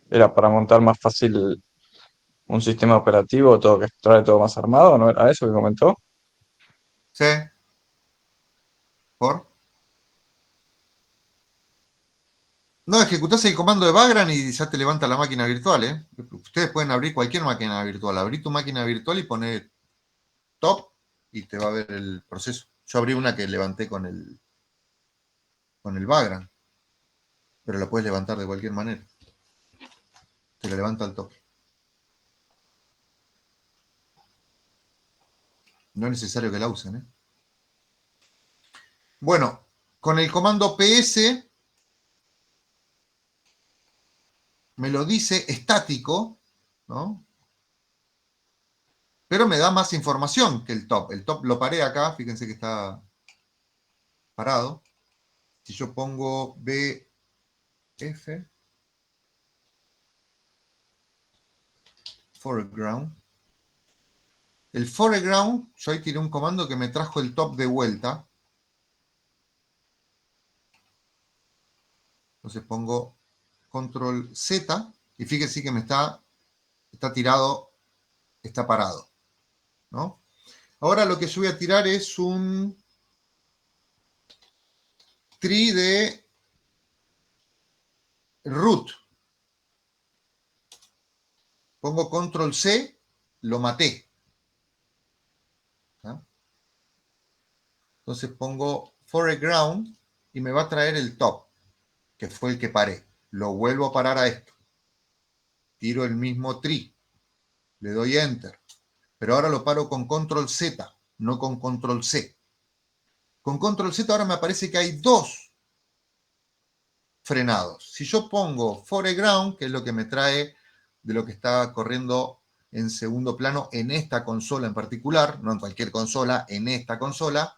Era para montar más fácil un sistema operativo, todo que trae todo más armado, ¿no era eso que comentó? C, por. No, ejecutás el comando de Vagrant y ya te levanta la máquina virtual, ¿eh? Ustedes pueden abrir cualquier máquina virtual. Abrí tu máquina virtual y poner top y te va a ver el proceso. Yo abrí una que levanté con el Vagrant, pero la puedes levantar de cualquier manera. Te la levanta al top. No es necesario que la usen, ¿eh? Bueno, con el comando ps me lo dice estático, ¿no? Pero me da más información que el top. El top lo paré acá, fíjense que está parado. Si yo pongo bf, foreground, el foreground, yo ahí tiré un comando que me trajo el top de vuelta. Entonces pongo control Z y fíjense que me está tirado, está parado, ¿no? Ahora lo que yo voy a tirar es un tree de root. Pongo control C, lo maté. ¿Ah? Entonces pongo foreground y me va a traer el top, que fue el que paré. Lo vuelvo a parar a esto. Tiro el mismo tree. Le doy enter. Pero ahora lo paro con control Z, no con control C. Con control Z ahora me aparece que hay dos frenados. Si yo pongo foreground, que es lo que me trae de lo que está corriendo en segundo plano en esta consola en particular, no en cualquier consola, en esta consola,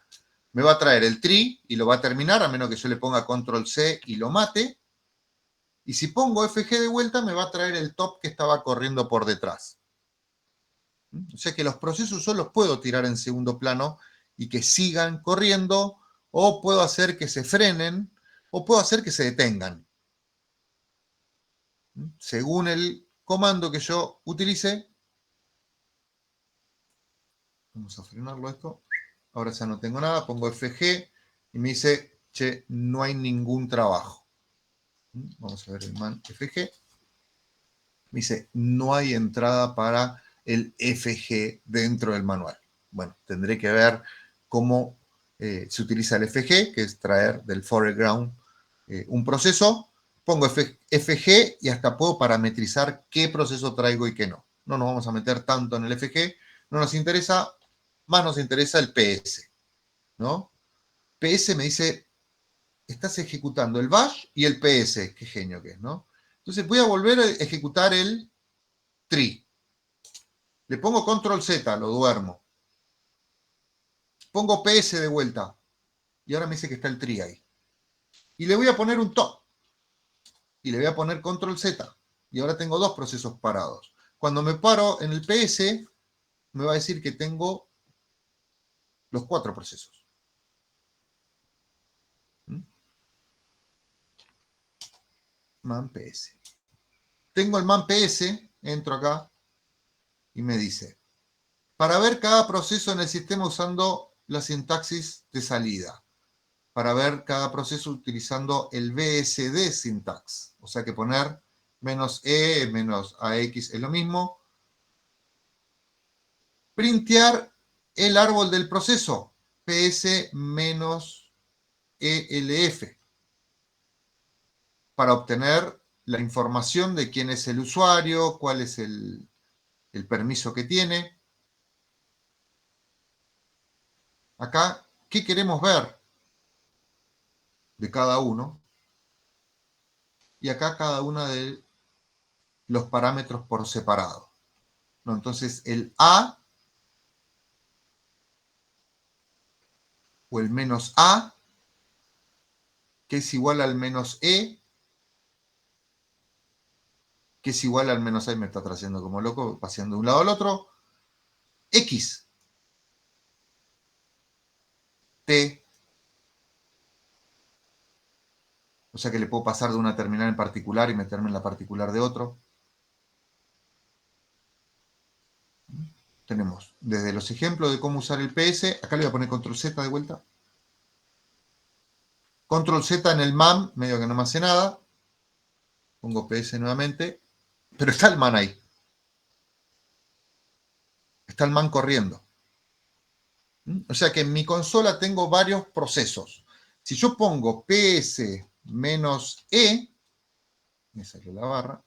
me va a traer el tree y lo va a terminar, a menos que yo le ponga control C y lo mate. Y si pongo FG de vuelta, me va a traer el top que estaba corriendo por detrás. O sea que los procesos yo los puedo tirar en segundo plano y que sigan corriendo, o puedo hacer que se frenen, o puedo hacer que se detengan. Según el comando que yo utilice, Vamos a frenarlo esto. Ahora ya no tengo nada, pongo FG y me dice, che, no hay ningún trabajo. Vamos a ver el man FG. Me dice, no hay entrada para el FG dentro del manual. Bueno, tendré que ver cómo se utiliza el FG, que es traer del foreground un proceso. Pongo FG y hasta puedo parametrizar qué proceso traigo y qué no. No nos vamos a meter tanto en el FG, no nos interesa, más nos interesa el PS, ¿no? PS me dice, estás ejecutando el bash y el PS, qué genio que es, ¿no? Entonces voy a volver a ejecutar el tree. Le pongo control Z, lo duermo. Pongo PS de vuelta. Y ahora me dice que está el tree ahí. Y le voy a poner un top. Y le voy a poner control Z. Y ahora tengo dos procesos parados. Cuando me paro en el PS, me va a decir que tengo los 4 procesos. Man PS. Tengo el man PS, entro acá y me dice, para ver cada proceso en el sistema usando la sintaxis de salida. Para ver cada proceso utilizando el BSD syntax. O sea que poner -e, -ax es lo mismo. Printear el árbol del proceso. PS -elf. Para obtener la información de quién es el usuario, cuál es el permiso que tiene. Acá, ¿qué queremos ver de cada uno? Y acá cada uno de los parámetros por separado. ¿No? Entonces, el A o el -a, que es igual al -e, que es igual al -a, me está trayendo como loco, paseando de un lado al otro, X, T, o sea que le puedo pasar de una terminal en particular y meterme en la particular de otro. Tenemos desde los ejemplos de cómo usar el PS, acá le voy a poner control Z de vuelta. Control Z en el man, medio que no me hace nada. Pongo PS nuevamente, pero está el man ahí. Está el man corriendo. O sea que en mi consola tengo varios procesos. Si yo pongo PS -e, me salió la barra,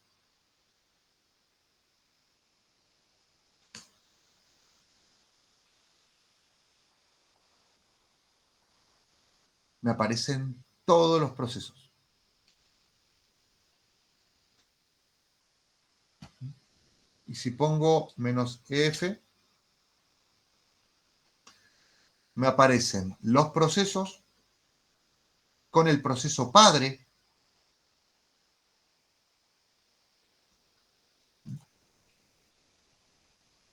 me aparecen todos los procesos. Y si pongo -ef, me aparecen los procesos con el proceso padre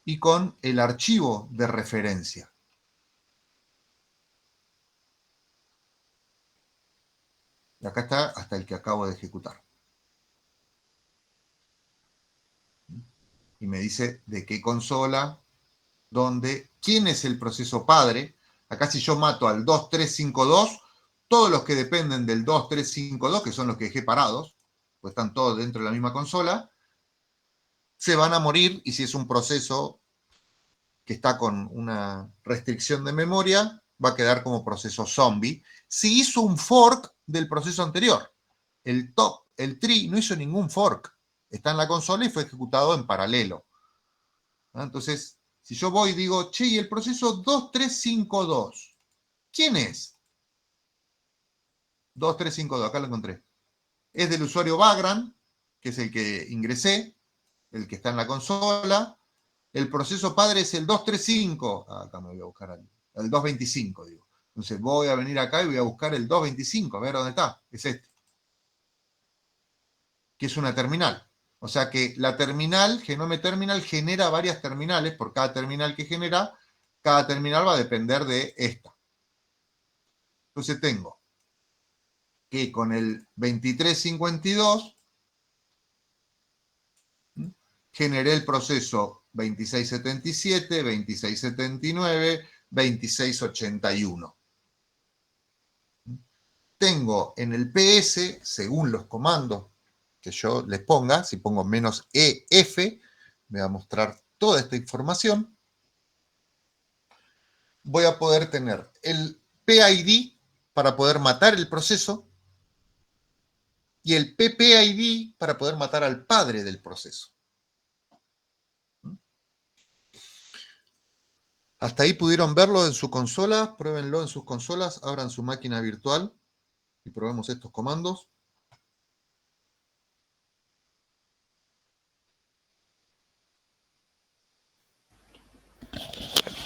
y con el archivo de referencia. Y acá está hasta el que acabo de ejecutar. Y me dice de qué consola, dónde, quién es el proceso padre. Acá si yo mato al 2352, todos los que dependen del 2352, que son los que dejé parados, pues están todos dentro de la misma consola, se van a morir, y si es un proceso que está con una restricción de memoria, va a quedar como proceso zombie. Si hizo un fork del proceso anterior, el top, el tree, no hizo ningún fork. Está en la consola y fue ejecutado en paralelo. ¿No? Entonces, si yo voy y digo, che, ¿y el proceso 2352? ¿Quién es? 2352, acá lo encontré. Es del usuario Vagrant, que es el que ingresé, el que está en la consola. El proceso padre es el 235. Acá me voy a buscar el 225, digo. Entonces voy a venir acá y voy a buscar el 225, a ver dónde está. Es este. Que es una terminal. O sea que la terminal, Genome Terminal, genera varias terminales. Por cada terminal que genera, cada terminal va a depender de esta. Entonces tengo que con el 2352 generé el proceso 2677, 2679, 2681. Tengo en el PS, según los comandos que yo les ponga, si pongo "-ef", me va a mostrar toda esta información. Voy a poder tener el PID para poder matar el proceso y el PPID para poder matar al padre del proceso. ¿Hasta ahí pudieron verlo en su consola? Pruébenlo en sus consolas, abran su máquina virtual y probemos estos comandos.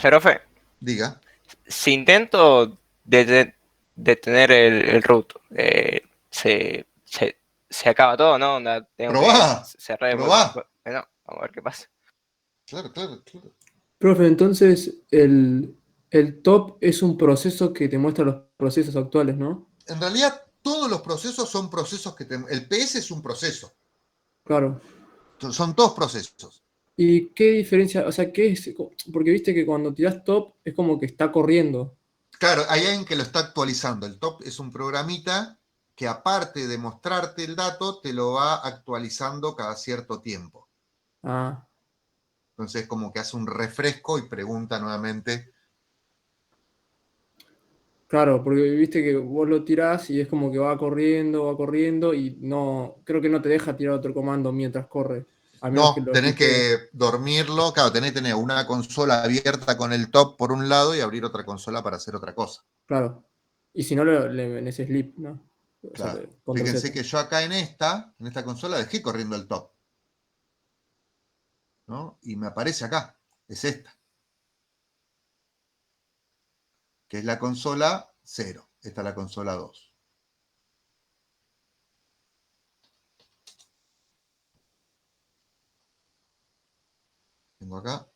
Profe, Diga. si intento detener el root, se acaba todo, ¿no? Onda, tengo que Probá, cerrar y probá. bueno, vamos a ver qué pasa. Claro, claro, claro. Profe, entonces el top es un proceso que te muestra los procesos actuales, ¿no? En realidad, todos los procesos son procesos que el PS es un proceso. Claro. Son todos procesos. ¿Y qué diferencia? O sea, ¿qué es? Porque viste que cuando tiras top es como que está corriendo. Claro, hay alguien que lo está actualizando. El top es un programita que, aparte de mostrarte el dato, te lo va actualizando cada cierto tiempo. Ah, Entonces, como que hace un refresco y pregunta nuevamente. claro, porque viste que vos lo tirás y es como que va corriendo y no, creo que no te deja tirar otro comando mientras corre. Al menos que No, lo tenés tipee. que dormirlo. Claro, tenés que tener una consola abierta con el top por un lado y abrir otra consola para hacer otra cosa. Claro. Y si no, en ese sleep, ¿no? O sea, Claro. control Fíjense Z. que yo acá en esta consola dejé corriendo el top, ¿no? Y me aparece acá, es esta, que es la consola 0. Esta es la consola 2. Tengo acá.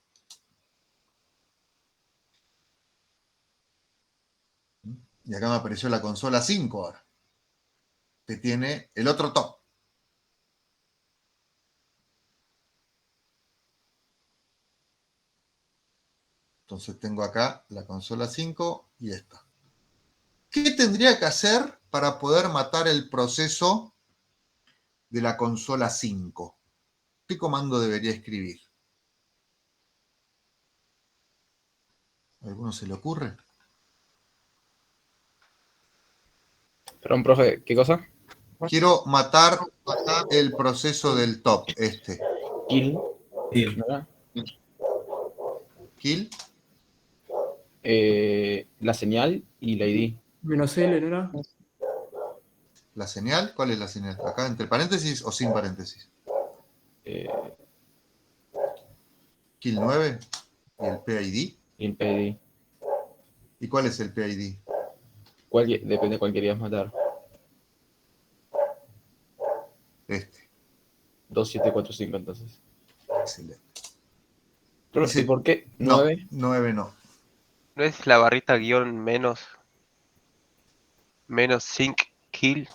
Y acá me apareció la consola 5 ahora, que tiene el otro top. Entonces tengo acá la consola 5 y esta. ¿Qué tendría que hacer para poder matar el proceso de la consola 5? ¿Qué comando debería escribir? ¿A alguno se le ocurre? Perdón, profe, ¿qué cosa? Quiero matar el proceso del top, este. Kill. Sí. ¿No era? Kill, La señal y la ID. Menos L, ¿no era? la señal. ¿Cuál es la señal? ¿Acá entre paréntesis o sin paréntesis? Eh, Kill 9 y el PID. y el ID. ¿Y cuál es el PID? Depende de cuál querías matar. Este. 2745 entonces. Excelente. Profe, ¿y por qué No, 9? 9 no. ¿No es la barrita guión menos sync kill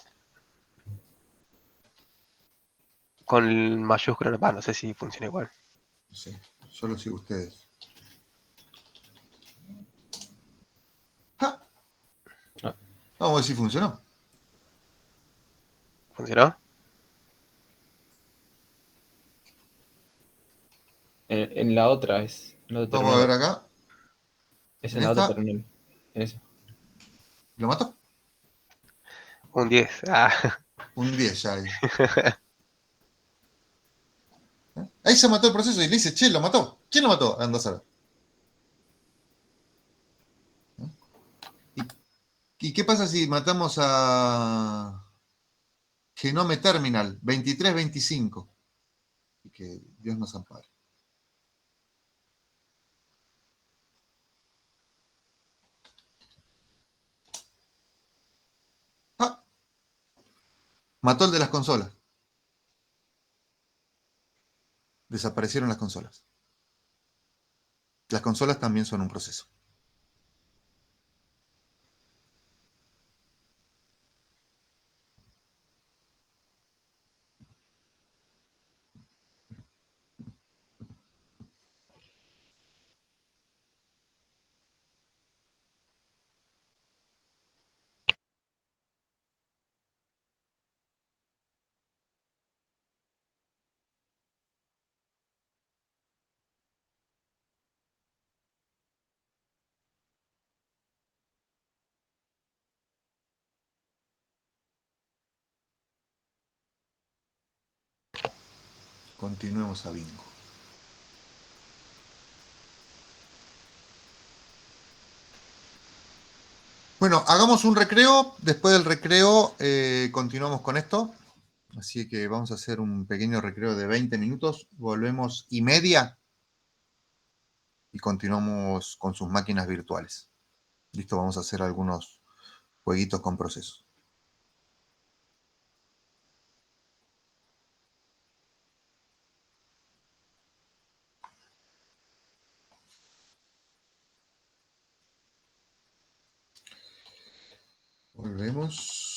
con mayúscula? No sé si funciona igual. No sé, yo lo sigo a ustedes. ¡Ja! Ah. Vamos a ver si funcionó. ¿Funcionó? En la otra es. En la otra Vamos a ver terminal. acá. Es En en la otra esta. terminal. En esa. ¿Lo mató? Un 10. Ah. Un 10 ya ahí. Ahí se mató el proceso y le dice, che, lo mató. ¿Quién lo mató? Anda a saber. ¿Y qué pasa si matamos a Genome Terminal 2325? Y que Dios nos ampare. ¡Ah! Mató el de las consolas. Desaparecieron las consolas. Las consolas también son un proceso. Continuemos a bingo. Bueno, hagamos un recreo. Después del recreo continuamos con esto. Así que vamos a hacer un pequeño recreo de 20 minutos. Volvemos y media y continuamos con sus máquinas virtuales. Listo, vamos a hacer algunos jueguitos con procesos. Volvemos.